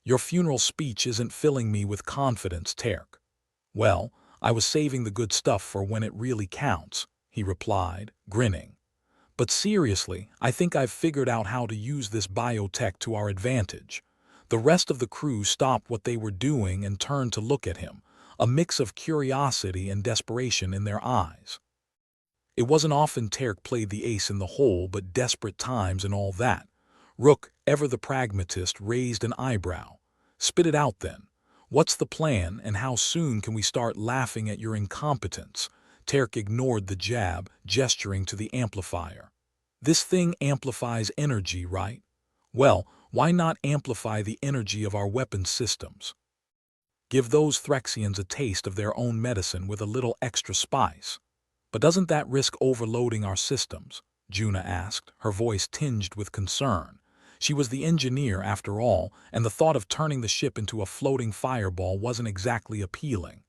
"Your funeral speech isn't filling me with confidence, Terk." "Well, I was saving the good stuff for when it really counts," he replied, grinning. "But seriously, I think I've figured out how to use this biotech to our advantage." The rest of the crew stopped what they were doing and turned to look at him, a mix of curiosity and desperation in their eyes. It wasn't often Terk played the ace in the hole, but desperate times and all that. Rook, ever the pragmatist, raised an eyebrow. "Spit it out then. What's the plan, and how soon can we start laughing at your incompetence?" Terk ignored the jab, gesturing to the amplifier. "This thing amplifies energy, right? Well, why not amplify the energy of our weapon systems? Give those Threxians a taste of their own medicine with a little extra spice." "But doesn't that risk overloading our systems?" Juna asked, her voice tinged with concern. She was the engineer, after all, and the thought of turning the ship into a floating fireball wasn't exactly appealing.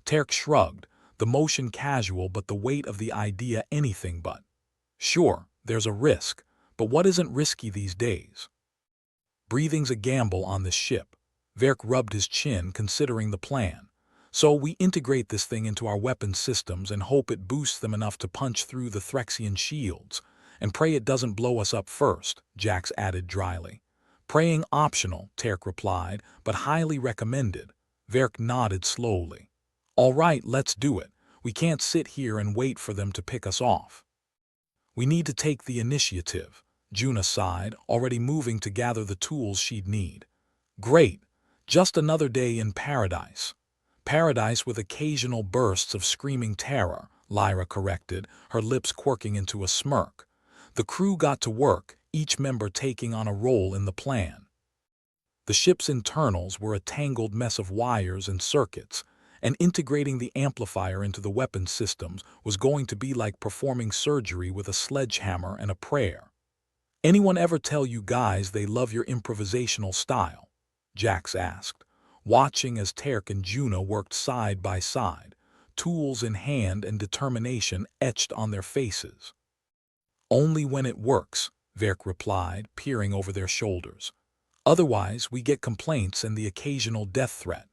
Terk shrugged, the motion casual but the weight of the idea anything but. "Sure, there's a risk, but what isn't risky these days? Breathing's a gamble on this ship." Verk rubbed his chin, considering the plan. "So we integrate this thing into our weapon systems and hope it boosts them enough to punch through the Threxian shields. And pray it doesn't blow us up first," Jax added dryly. "Praying optional," Terk replied, "but highly recommended." Verk nodded slowly. "All right, let's do it. We can't sit here and wait for them to pick us off. We need to take the initiative." Juna sighed, already moving to gather the tools she'd need. "Great. Just another day in paradise." "Paradise with occasional bursts of screaming terror," Lyra corrected, her lips quirking into a smirk. The crew got to work, each member taking on a role in the plan. The ship's internals were a tangled mess of wires and circuits, and integrating the amplifier into the weapon systems was going to be like performing surgery with a sledgehammer and a prayer. "Anyone ever tell you guys they love your improvisational style?" Jax asked, watching as Terk and Juna worked side by side, tools in hand and determination etched on their faces. "Only when it works," Verk replied, peering over their shoulders. "Otherwise, we get complaints and the occasional death threat."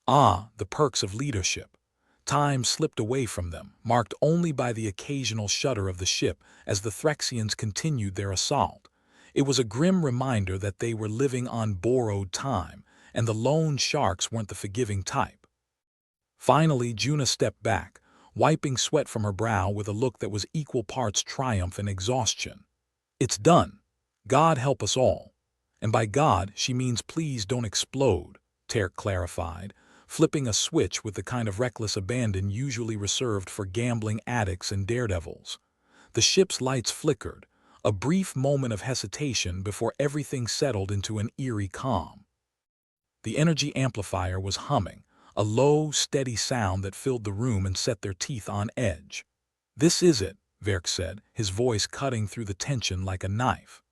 Ah, the perks of leadership. Time slipped away from them, marked only by the occasional shudder of the ship as the Threxians continued their assault. It was a grim reminder that they were living on borrowed time, and the lone sharks weren't the forgiving type. Finally, Juna stepped back, wiping sweat from her brow with a look that was equal parts triumph and exhaustion. "It's done. God help us all." "And by God, she means please don't explode," Terk clarified, flipping a switch with the kind of reckless abandon usually reserved for gambling addicts and daredevils. The ship's lights flickered, a brief moment of hesitation before everything settled into an eerie calm. The energy amplifier was humming, a low, steady sound that filled the room and set their teeth on edge. "This is it," Verk said, his voice cutting through the tension like a knife.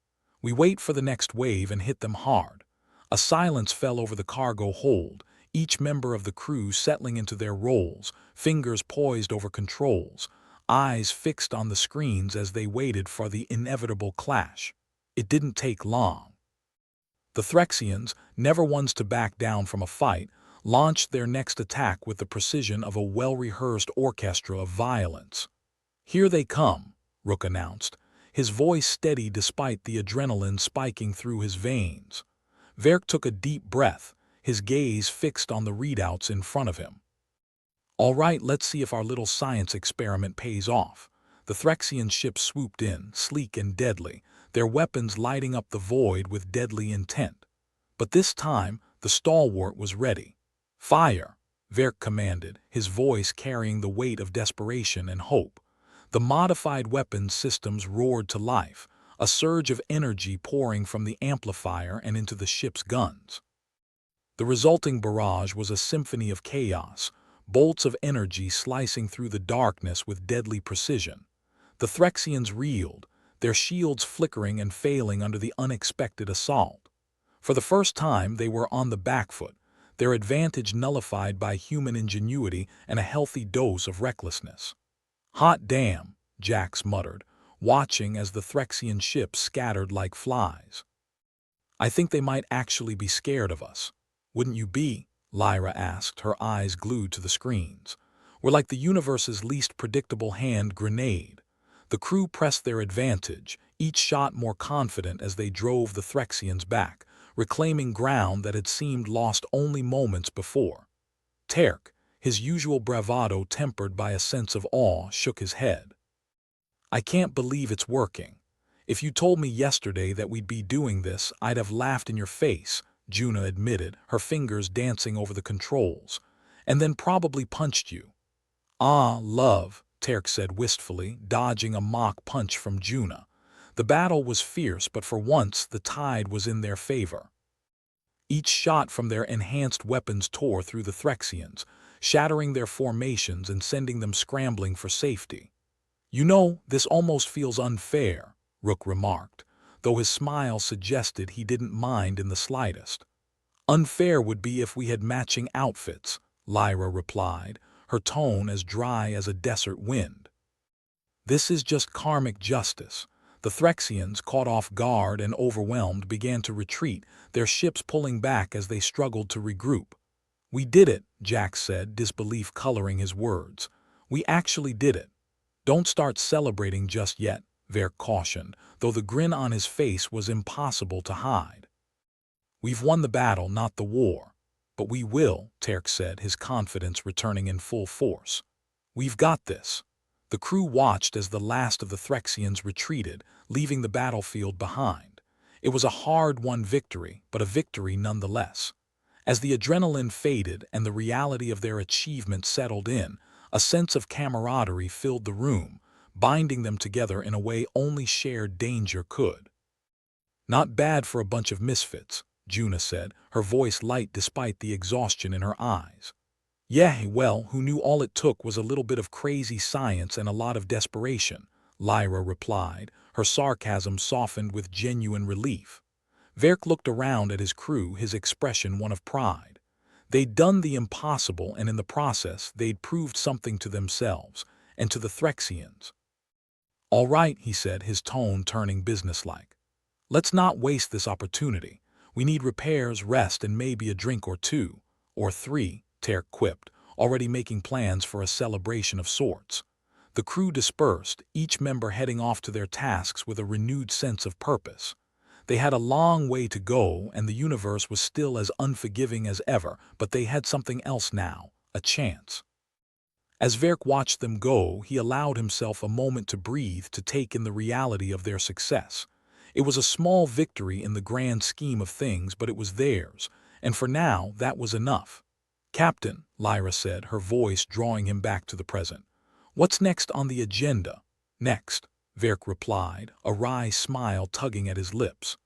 "We wait for the next wave and hit them hard." A silence fell over the cargo hold, each member of the crew settling into their roles, fingers poised over controls, eyes fixed on the screens as they waited for the inevitable clash. It didn't take long. The Threxians, never ones to back down from a fight, launched their next attack with the precision of a well-rehearsed orchestra of violence. "Here they come," Rook announced, his voice steady despite the adrenaline spiking through his veins. Verk took a deep breath, his gaze fixed on the readouts in front of him. "All right, let's see if our little science experiment pays off." The Threxian ship swooped in, sleek and deadly, their weapons lighting up the void with deadly intent. But this time, the stalwart was ready. "Fire!" Verk commanded, his voice carrying the weight of desperation and hope. The modified weapons systems roared to life, a surge of energy pouring from the amplifier and into the ship's guns. The resulting barrage was a symphony of chaos, bolts of energy slicing through the darkness with deadly precision. The Threxians reeled, their shields flickering and failing under the unexpected assault. For the first time they were on the back foot, their advantage nullified by human ingenuity and a healthy dose of recklessness. "Hot damn," Jax muttered, watching as the Threxian ship scattered like flies. "I think they might actually be scared of us." "Wouldn't you be?" Lyra asked, her eyes glued to the screens. "We're like the universe's least predictable hand grenade." The crew pressed their advantage, each shot more confident as they drove the Threxians back, reclaiming ground that had seemed lost only moments before. Terk, his usual bravado tempered by a sense of awe, shook his head. "I can't believe it's working. If you told me yesterday that we'd be doing this, I'd have laughed in your face," Juna admitted, her fingers dancing over the controls, "and then probably punched you." "Ah, love," Terk said wistfully, dodging a mock punch from Juna. The battle was fierce, but for once the tide was in their favor. Each shot from their enhanced weapons tore through the Threxians, shattering their formations and sending them scrambling for safety. "You know, this almost feels unfair," Rook remarked, though his smile suggested he didn't mind in the slightest. "Unfair would be if we had matching outfits," Lyra replied, her tone as dry as a desert wind. "This is just karmic justice." The Threxians, caught off guard and overwhelmed, began to retreat, their ships pulling back as they struggled to regroup. "We did it," Jax said, disbelief coloring his words. "We actually did it." "Don't start celebrating just yet," Verk cautioned, though the grin on his face was impossible to hide. "We've won the battle, not the war." "But we will," Terk said, his confidence returning in full force. "We've got this." The crew watched as the last of the Threxians retreated, leaving the battlefield behind. It was a hard-won victory, but a victory nonetheless. As the adrenaline faded and the reality of their achievement settled in, a sense of camaraderie filled the room, binding them together in a way only shared danger could. "Not bad for a bunch of misfits," Juna said, her voice light despite the exhaustion in her eyes. "Yeah, well, who knew all it took was a little bit of crazy science and a lot of desperation," Lyra replied, her sarcasm softened with genuine relief. Verk looked around at his crew, his expression one of pride. They'd done the impossible, and in the process they'd proved something to themselves, and to the Threxians. "All right," he said, his tone turning businesslike. "Let's not waste this opportunity. We need repairs, rest, and maybe a drink or two. Or three," Terk quipped, already making plans for a celebration of sorts. The crew dispersed, each member heading off to their tasks with a renewed sense of purpose. They had a long way to go, and the universe was still as unforgiving as ever, but they had something else now, a chance. As Verk watched them go, he allowed himself a moment to breathe, to take in the reality of their success. It was a small victory in the grand scheme of things, but it was theirs, and for now that was enough. "Captain," Lyra said, her voice drawing him back to the present. "What's next on the agenda?" "Next," Verk replied, a wry smile tugging at his lips.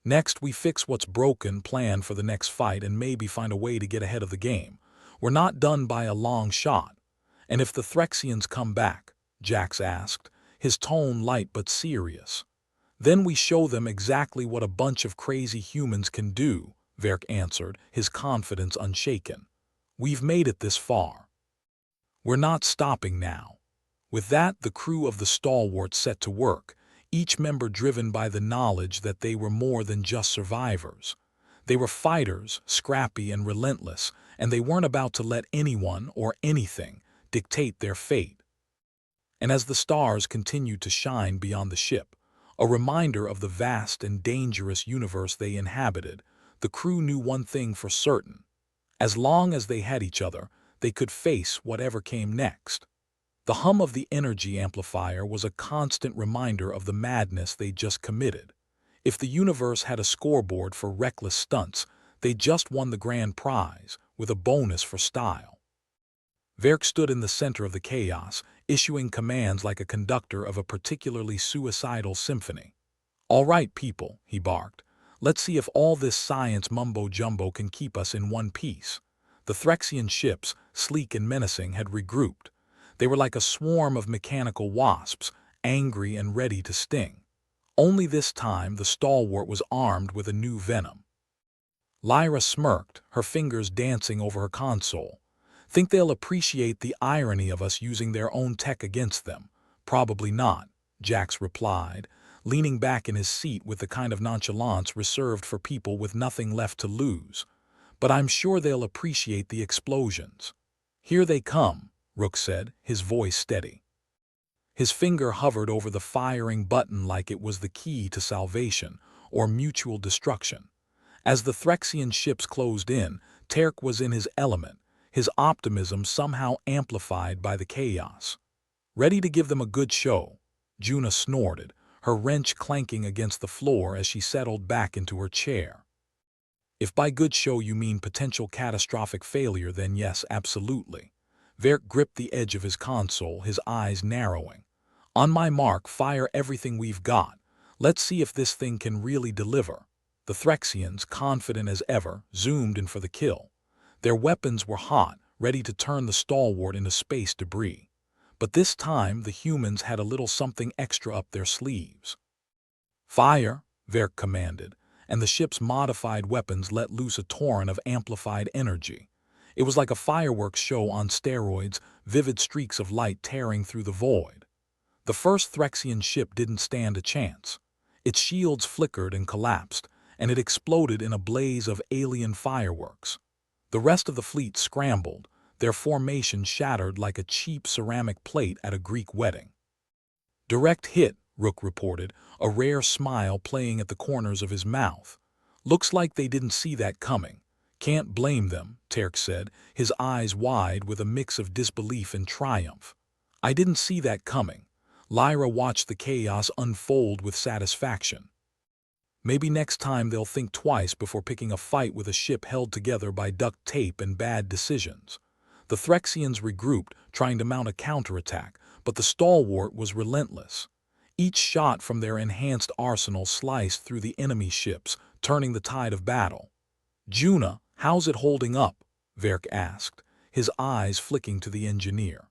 "Next, we fix what's broken, plan for the next fight, and maybe find a way to get ahead of the game. We're not done by a long shot." "And if the Threxians come back?" Jax asked, his tone light but serious. "Then we show them exactly what a bunch of crazy humans can do," Verk answered, his confidence unshaken. "We've made it this far. We're not stopping now. With that, the crew of the Stalwarts set to work, each member driven by the knowledge that they were more than just survivors. They were fighters, scrappy and relentless, and they weren't about to let anyone or anything dictate their fate. And as the stars continued to shine beyond the ship, a reminder of the vast and dangerous universe they inhabited, the crew knew one thing for certain. As long as they had each other, they could face whatever came next. The hum of the energy amplifier was a constant reminder of the madness they'd just committed. If the universe had a scoreboard for reckless stunts, they just won the grand prize, with a bonus for style. Verk stood in the center of the chaos, issuing commands like a conductor of a particularly suicidal symphony. "All right, people," he barked. "Let's see if all this science mumbo-jumbo can keep us in one piece." The Threxian ships, sleek and menacing, had regrouped. They were like a swarm of mechanical wasps, angry and ready to sting. Only this time the stalwart was armed with a new venom. Lyra smirked, her fingers dancing over her console. "Think they'll appreciate the irony of us using their own tech against them?" "Probably not," Jax replied, leaning back in his seat with the kind of nonchalance reserved for people with nothing left to lose. "But I'm sure they'll appreciate the explosions." "Here they come," Rook said, his voice steady. His finger hovered over the firing button like it was the key to salvation or mutual destruction. As the Threxian ships closed in, Terk was in his element, his optimism somehow amplified by the chaos. "Ready to give them a good show," Juna snorted, her wrench clanking against the floor as she settled back into her chair. "If by good show you mean potential catastrophic failure, then yes, absolutely." Verk gripped the edge of his console, his eyes narrowing. "On my mark, fire everything we've got. Let's see if this thing can really deliver." The Threxians, confident as ever, zoomed in for the kill. Their weapons were hot, ready to turn the stalwart into space debris. But this time the humans had a little something extra up their sleeves. "Fire," Verk commanded, and the ship's modified weapons let loose a torrent of amplified energy. It was like a fireworks show on steroids, vivid streaks of light tearing through the void. The first Threxian ship didn't stand a chance. Its shields flickered and collapsed, and it exploded in a blaze of alien fireworks. The rest of the fleet scrambled, their formation shattered like a cheap ceramic plate at a Greek wedding. "Direct hit," Rook reported, a rare smile playing at the corners of his mouth. "Looks like they didn't see that coming." "Can't blame them," Terk said, his eyes wide with a mix of disbelief and triumph. "I didn't see that coming." Lyra watched the chaos unfold with satisfaction. "Maybe next time they'll think twice before picking a fight with a ship held together by duct tape and bad decisions." The Threxians regrouped, trying to mount a counterattack, but the stalwart was relentless. Each shot from their enhanced arsenal sliced through the enemy ships, turning the tide of battle. "Juna, how's it holding up?" Verk asked, his eyes flicking to the engineer.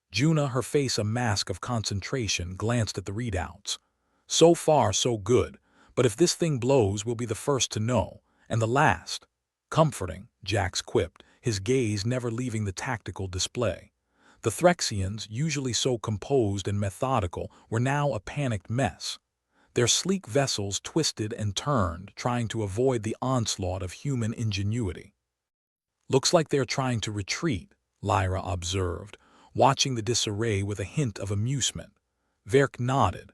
Juna, her face a mask of concentration, glanced at the readouts. "So far, so good. But if this thing blows, we'll be the first to know, and the last." "Comforting," Jax quipped, his gaze never leaving the tactical display. The Threxians, usually so composed and methodical, were now a panicked mess. Their sleek vessels twisted and turned, trying to avoid the onslaught of human ingenuity. "Looks like they're trying to retreat," Lyra observed, watching the disarray with a hint of amusement. Verk nodded.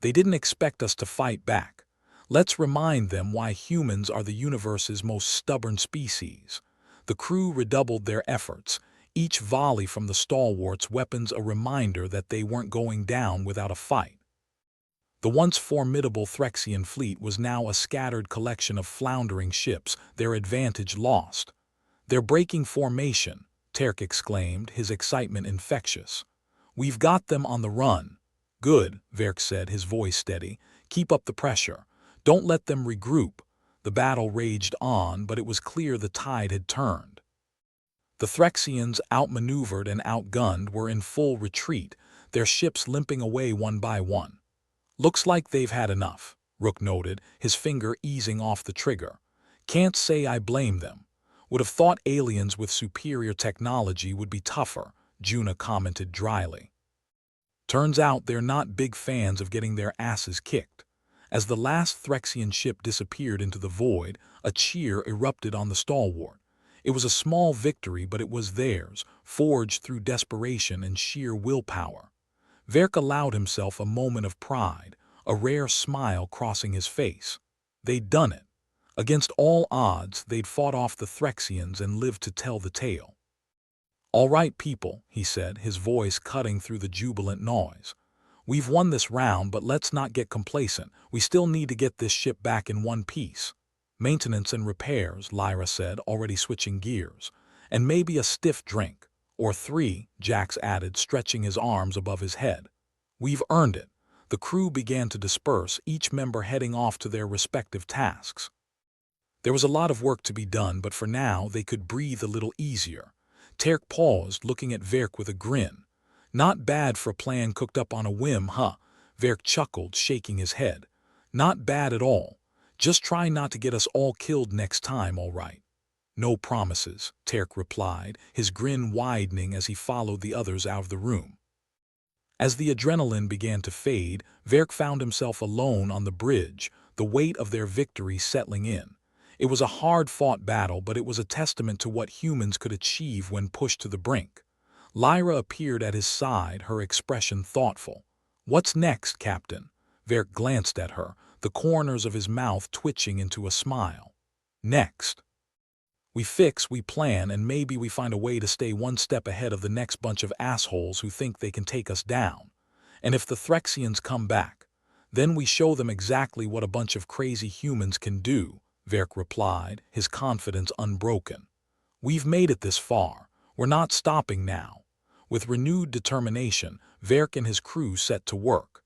"They didn't expect us to fight back. Let's remind them why humans are the universe's most stubborn species." The crew redoubled their efforts, each volley from the stalwarts' weapons a reminder that they weren't going down without a fight. The once formidable Threxian fleet was now a scattered collection of floundering ships, their advantage lost. "They're breaking formation," Terk exclaimed, his excitement infectious. "We've got them on the run." "Good," Verk said, his voice steady. "Keep up the pressure. Don't let them regroup." The battle raged on, but it was clear the tide had turned. The Threxians, outmaneuvered and outgunned, were in full retreat, their ships limping away one by one. "Looks like they've had enough," Rook noted, his finger easing off the trigger. "Can't say I blame them. Would have thought aliens with superior technology would be tougher," Juna commented dryly. Turns out they're not big fans of getting their asses kicked. As the last Threxian ship disappeared into the void, a cheer erupted on the stalwart. It was a small victory, but it was theirs, forged through desperation and sheer willpower. Verk allowed himself a moment of pride, a rare smile crossing his face. They'd done it. Against all odds, they'd fought off the Threxians and lived to tell the tale. "All right, people," he said, his voice cutting through the jubilant noise. "We've won this round, but let's not get complacent. We still need to get this ship back in one piece." "Maintenance and repairs," Lyra said, already switching gears. "And maybe a stiff drink. Or 3, Jax added, stretching his arms above his head. "We've earned it." The crew began to disperse, each member heading off to their respective tasks. There was a lot of work to be done, but for now they could breathe a little easier. Terk paused, looking at Verk with a grin. "Not bad for a plan cooked up on a whim, huh?" Verk chuckled, shaking his head. "Not bad at all. Just try not to get us all killed next time, all right?" "No promises," Terk replied, his grin widening as he followed the others out of the room. As the adrenaline began to fade, Verk found himself alone on the bridge, the weight of their victory settling in. It was a hard-fought battle, but it was a testament to what humans could achieve when pushed to the brink. Lyra appeared at his side, her expression thoughtful. "What's next, Captain?" Verk glanced at her, the corners of his mouth twitching into a smile. "Next. We fix, we plan, and maybe we find a way to stay one step ahead of the next bunch of assholes who think they can take us down. And if the Threxians come back, then we show them exactly what a bunch of crazy humans can do," Verk replied, his confidence unbroken. "We've made it this far. We're not stopping now." With renewed determination, Verk and his crew set to work.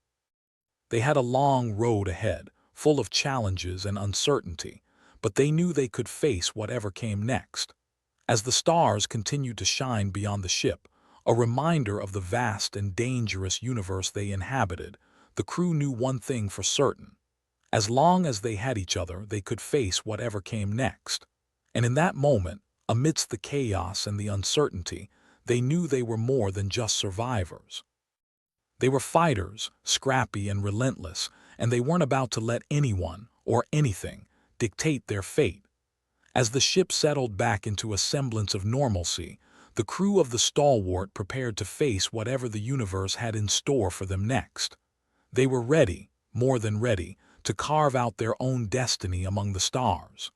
They had a long road ahead, full of challenges and uncertainty, but they knew they could face whatever came next. As the stars continued to shine beyond the ship, a reminder of the vast and dangerous universe they inhabited, the crew knew one thing for certain. As long as they had each other, they could face whatever came next. And in that moment, amidst the chaos and the uncertainty, they knew they were more than just survivors. They were fighters, scrappy and relentless, and they weren't about to let anyone, or anything, dictate their fate. As the ship settled back into a semblance of normalcy, the crew of the Stalwart prepared to face whatever the universe had in store for them next. They were ready, more than ready, to carve out their own destiny among the stars.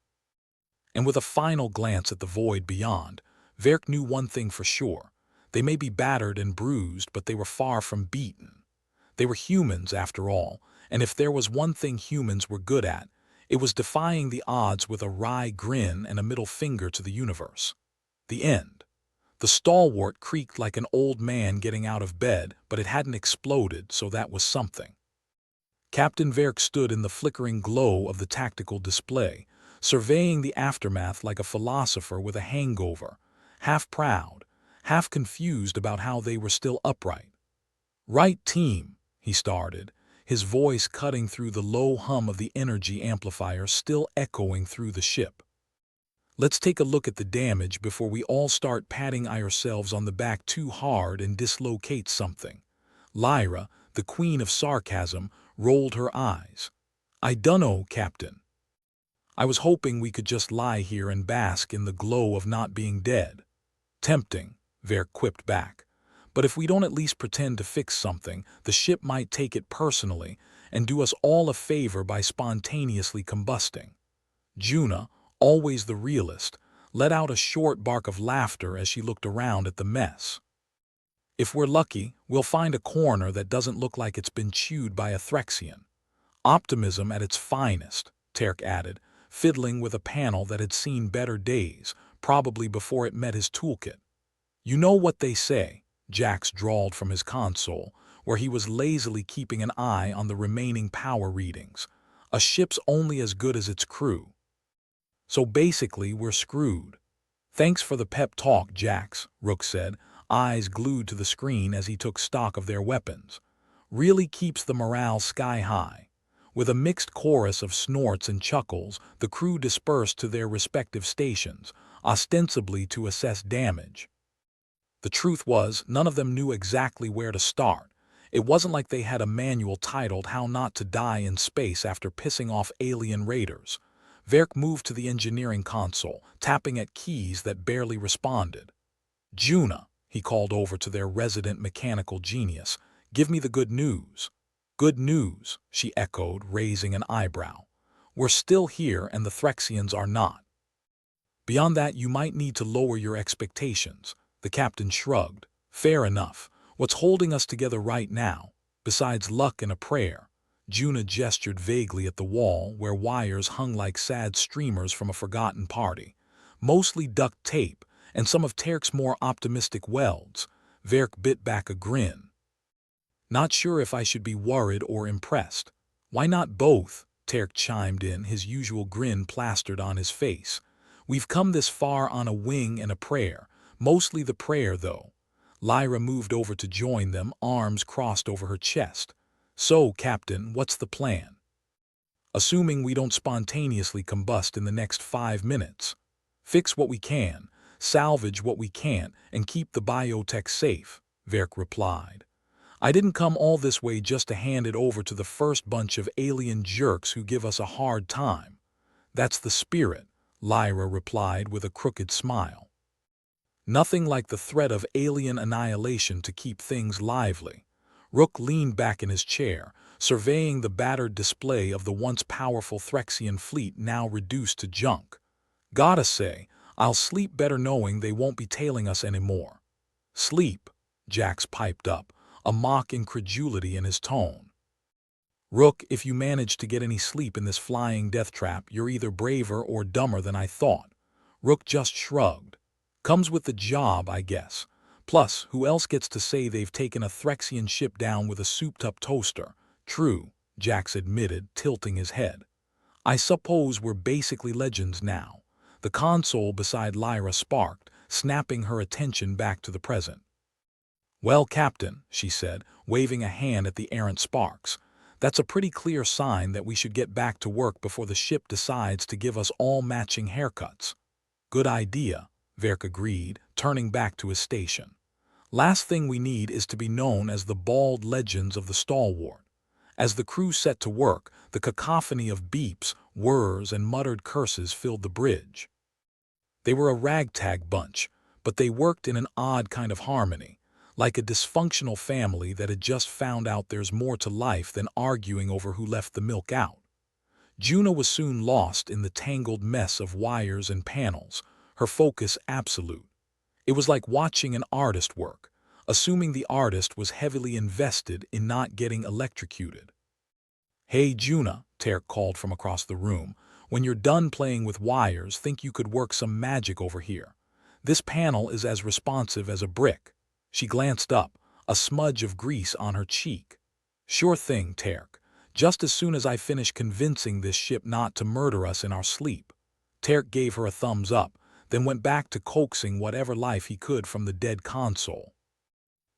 And with a final glance at the void beyond, Verk knew one thing for sure. They may be battered and bruised, but they were far from beaten. They were humans, after all, and if there was one thing humans were good at, it was defying the odds with a wry grin and a middle finger to the universe. The end. The Stalwart creaked like an old man getting out of bed, but it hadn't exploded, so that was something. Captain Verk stood in the flickering glow of the tactical display, surveying the aftermath like a philosopher with a hangover, half proud, half confused about how they were still upright. "Right team," he started, his voice cutting through the low hum of the energy amplifier still echoing through the ship. "Let's take a look at the damage before we all start patting ourselves on the back too hard and dislocate something." Lyra, the queen of sarcasm, rolled her eyes. "I dunno, Captain. I was hoping we could just lie here and bask in the glow of not being dead." "Tempting," Verk quipped back. "But if we don't at least pretend to fix something, the ship might take it personally and do us all a favor by spontaneously combusting." Juna, always the realist, let out a short bark of laughter as she looked around at the mess. "If we're lucky, we'll find a corner that doesn't look like it's been chewed by a Threxian." "Optimism at its finest," Terk added, fiddling with a panel that had seen better days, probably before it met his toolkit. "You know what they say," Jax drawled from his console, where he was lazily keeping an eye on the remaining power readings. "A ship's only as good as its crew. So basically, we're screwed." "Thanks for the pep talk, Jax," Rook said, eyes glued to the screen as he took stock of their weapons. "Really keeps the morale sky high." With a mixed chorus of snorts and chuckles, the crew dispersed to their respective stations, ostensibly to assess damage. The truth was, none of them knew exactly where to start. It wasn't like they had a manual titled How Not to Die in Space After Pissing Off Alien Raiders. Verk moved to the engineering console, tapping at keys that barely responded. "Juna," he called over to their resident mechanical genius, "give me the good news." "Good news," she echoed, raising an eyebrow. "We're still here and the Threxians are not." "Beyond that, you might need to lower your expectations," the captain shrugged. "Fair enough. What's holding us together right now, besides luck and a prayer?" Juna gestured vaguely at the wall where wires hung like sad streamers from a forgotten party. "Mostly duct tape and some of Terk's more optimistic welds." Verk bit back a grin. "Not sure if I should be worried or impressed." "Why not both?" Terk chimed in, his usual grin plastered on his face. "We've come this far on a wing and a prayer. Mostly the prayer, though." Lyra moved over to join them, arms crossed over her chest. "So, Captain, what's the plan?" "Assuming we don't spontaneously combust in the next 5 minutes. Fix what we can, salvage what we can't, and keep the biotech safe," Verk replied. "I didn't come all this way just to hand it over to the first bunch of alien jerks who give us a hard time." "That's the spirit," Lyra replied with a crooked smile. "Nothing like the threat of alien annihilation to keep things lively." Rook leaned back in his chair, surveying the battered display of the once powerful Threxian fleet now reduced to junk. "Gotta say, I'll sleep better knowing they won't be tailing us anymore." "Sleep?" Jax piped up, a mock incredulity in his tone. "Rook, if you manage to get any sleep in this flying death trap, you're either braver or dumber than I thought." Rook just shrugged. "Comes with the job, I guess. Plus, who else gets to say they've taken a Threxian ship down with a souped-up toaster?" "True," Jax admitted, tilting his head. "I suppose we're basically legends now." The console beside Lyra sparked, snapping her attention back to the present. "Well, Captain," she said, waving a hand at the errant sparks, "that's a pretty clear sign that we should get back to work before the ship decides to give us all matching haircuts." "Good idea," Verk agreed, turning back to his station. "Last thing we need is to be known as the bald legends of the stalwart." As the crew set to work, the cacophony of beeps, whirs, and muttered curses filled the bridge. They were a ragtag bunch, but they worked in an odd kind of harmony, like a dysfunctional family that had just found out there's more to life than arguing over who left the milk out. Juna was soon lost in the tangled mess of wires and panels, her focus absolute. It was like watching an artist work, assuming the artist was heavily invested in not getting electrocuted. "Hey, Juna," Terk called from across the room, "when you're done playing with wires, think you could work some magic over here. This panel is as responsive as a brick." She glanced up, a smudge of grease on her cheek. "Sure thing, Terk. Just as soon as I finish convincing this ship not to murder us in our sleep." Terk gave her a thumbs up, then went back to coaxing whatever life he could from the dead console.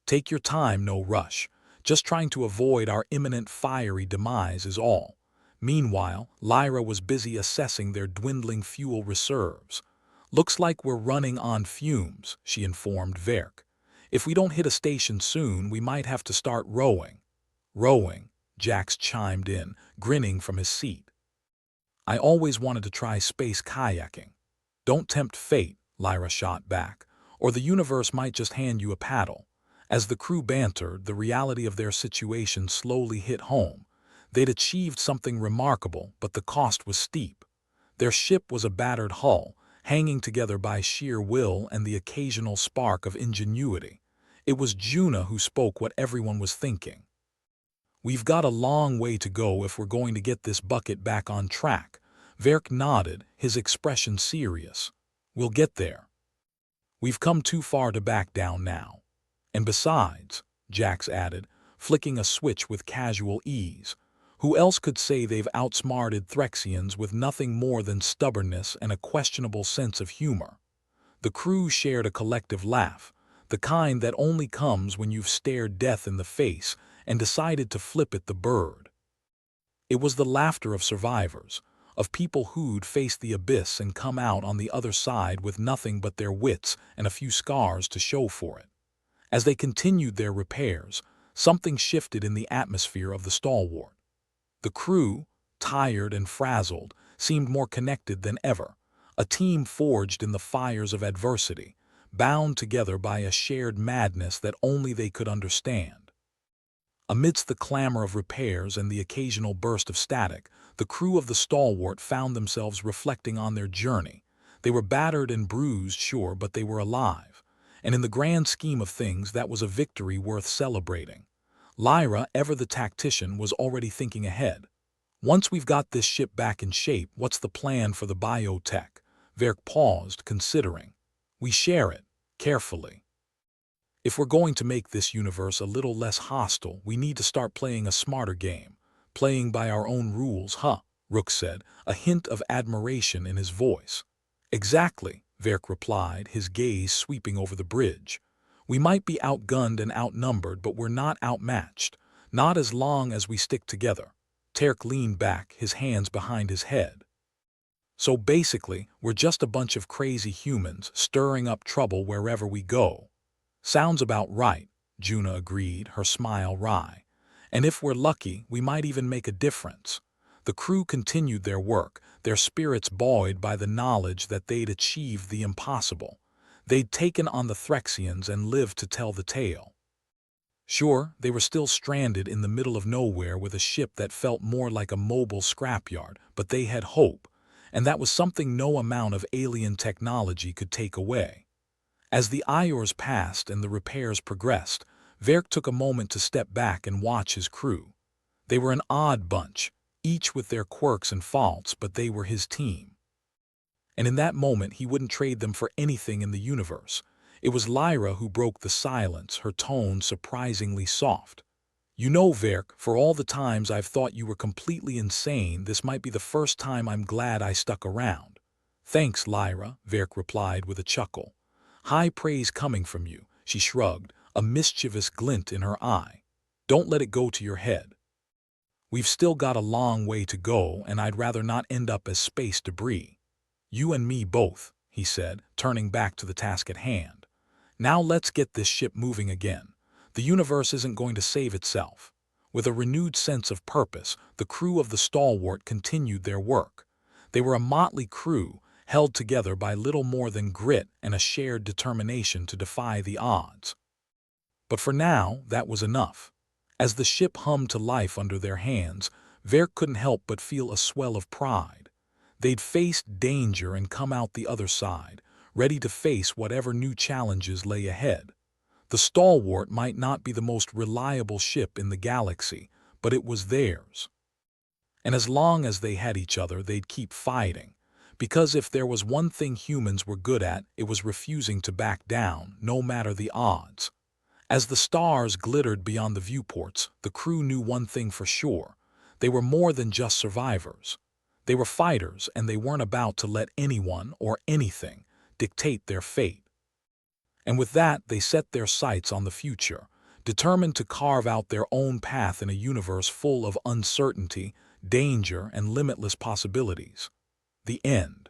"Take your time, no rush. Just trying to avoid our imminent fiery demise is all." Meanwhile, Lyra was busy assessing their dwindling fuel reserves. "Looks like we're running on fumes," she informed Verk. "If we don't hit a station soon, we might have to start rowing." "Rowing," Jax chimed in, grinning from his seat. "I always wanted to try space kayaking." "Don't tempt fate," Lyra shot back, "or the universe might just hand you a paddle." As the crew bantered, the reality of their situation slowly hit home. They'd achieved something remarkable, but the cost was steep. Their ship was a battered hull, hanging together by sheer will and the occasional spark of ingenuity. It was Juna who spoke what everyone was thinking. "We've got a long way to go if we're going to get this bucket back on track." Verk nodded, his expression serious. "We'll get there. We've come too far to back down now. And besides," Jax added, flicking a switch with casual ease, "who else could say they've outsmarted Threxians with nothing more than stubbornness and a questionable sense of humor?" The crew shared a collective laugh, the kind that only comes when you've stared death in the face and decided to flip it the bird. It was the laughter of survivors, of people who'd faced the abyss and come out on the other side with nothing but their wits and a few scars to show for it. As they continued their repairs, something shifted in the atmosphere of the stalwart. The crew, tired and frazzled, seemed more connected than ever, a team forged in the fires of adversity, bound together by a shared madness that only they could understand. Amidst the clamor of repairs and the occasional burst of static, the crew of the stalwart found themselves reflecting on their journey. They were battered and bruised, sure, but they were alive. And in the grand scheme of things, that was a victory worth celebrating. Lyra, ever the tactician, was already thinking ahead. Once we've got this ship back in shape, what's the plan for the biotech? Verk paused, considering. We share it, carefully. If we're going to make this universe a little less hostile, we need to start playing a smarter game. Playing by our own rules, huh? Rook said, a hint of admiration in his voice. Exactly, Verk replied, his gaze sweeping over the bridge. We might be outgunned and outnumbered, but we're not outmatched. Not as long as we stick together. Terk leaned back, his hands behind his head. So basically, we're just a bunch of crazy humans stirring up trouble wherever we go. Sounds about right, Juna agreed, her smile wry. And if we're lucky, we might even make a difference. The crew continued their work, their spirits buoyed by the knowledge that they'd achieved the impossible. They'd taken on the Threxians and lived to tell the tale. Sure, they were still stranded in the middle of nowhere with a ship that felt more like a mobile scrapyard, but they had hope, and that was something no amount of alien technology could take away. As the hours passed and the repairs progressed, Verk took a moment to step back and watch his crew. They were an odd bunch, each with their quirks and faults, but they were his team. And in that moment, he wouldn't trade them for anything in the universe. It was Lyra who broke the silence, her tone surprisingly soft. You know, Verk, for all the times I've thought you were completely insane, this might be the first time I'm glad I stuck around. Thanks, Lyra, Verk replied with a chuckle. High praise coming from you, she shrugged, a mischievous glint in her eye. Don't let it go to your head. We've still got a long way to go, and I'd rather not end up as space debris. You and me both, he said, turning back to the task at hand. Now let's get this ship moving again. The universe isn't going to save itself. With a renewed sense of purpose, the crew of the stalwart continued their work. They were a motley crew, held together by little more than grit and a shared determination to defy the odds. But for now, that was enough. As the ship hummed to life under their hands, Verk couldn't help but feel a swell of pride. They'd faced danger and come out the other side, ready to face whatever new challenges lay ahead. The stalwart might not be the most reliable ship in the galaxy, but it was theirs. And as long as they had each other, they'd keep fighting. Because if there was one thing humans were good at, it was refusing to back down, no matter the odds. As the stars glittered beyond the viewports, the crew knew one thing for sure. They were more than just survivors. They were fighters, and they weren't about to let anyone or anything dictate their fate. And with that, they set their sights on the future, determined to carve out their own path in a universe full of uncertainty, danger, and limitless possibilities. The end.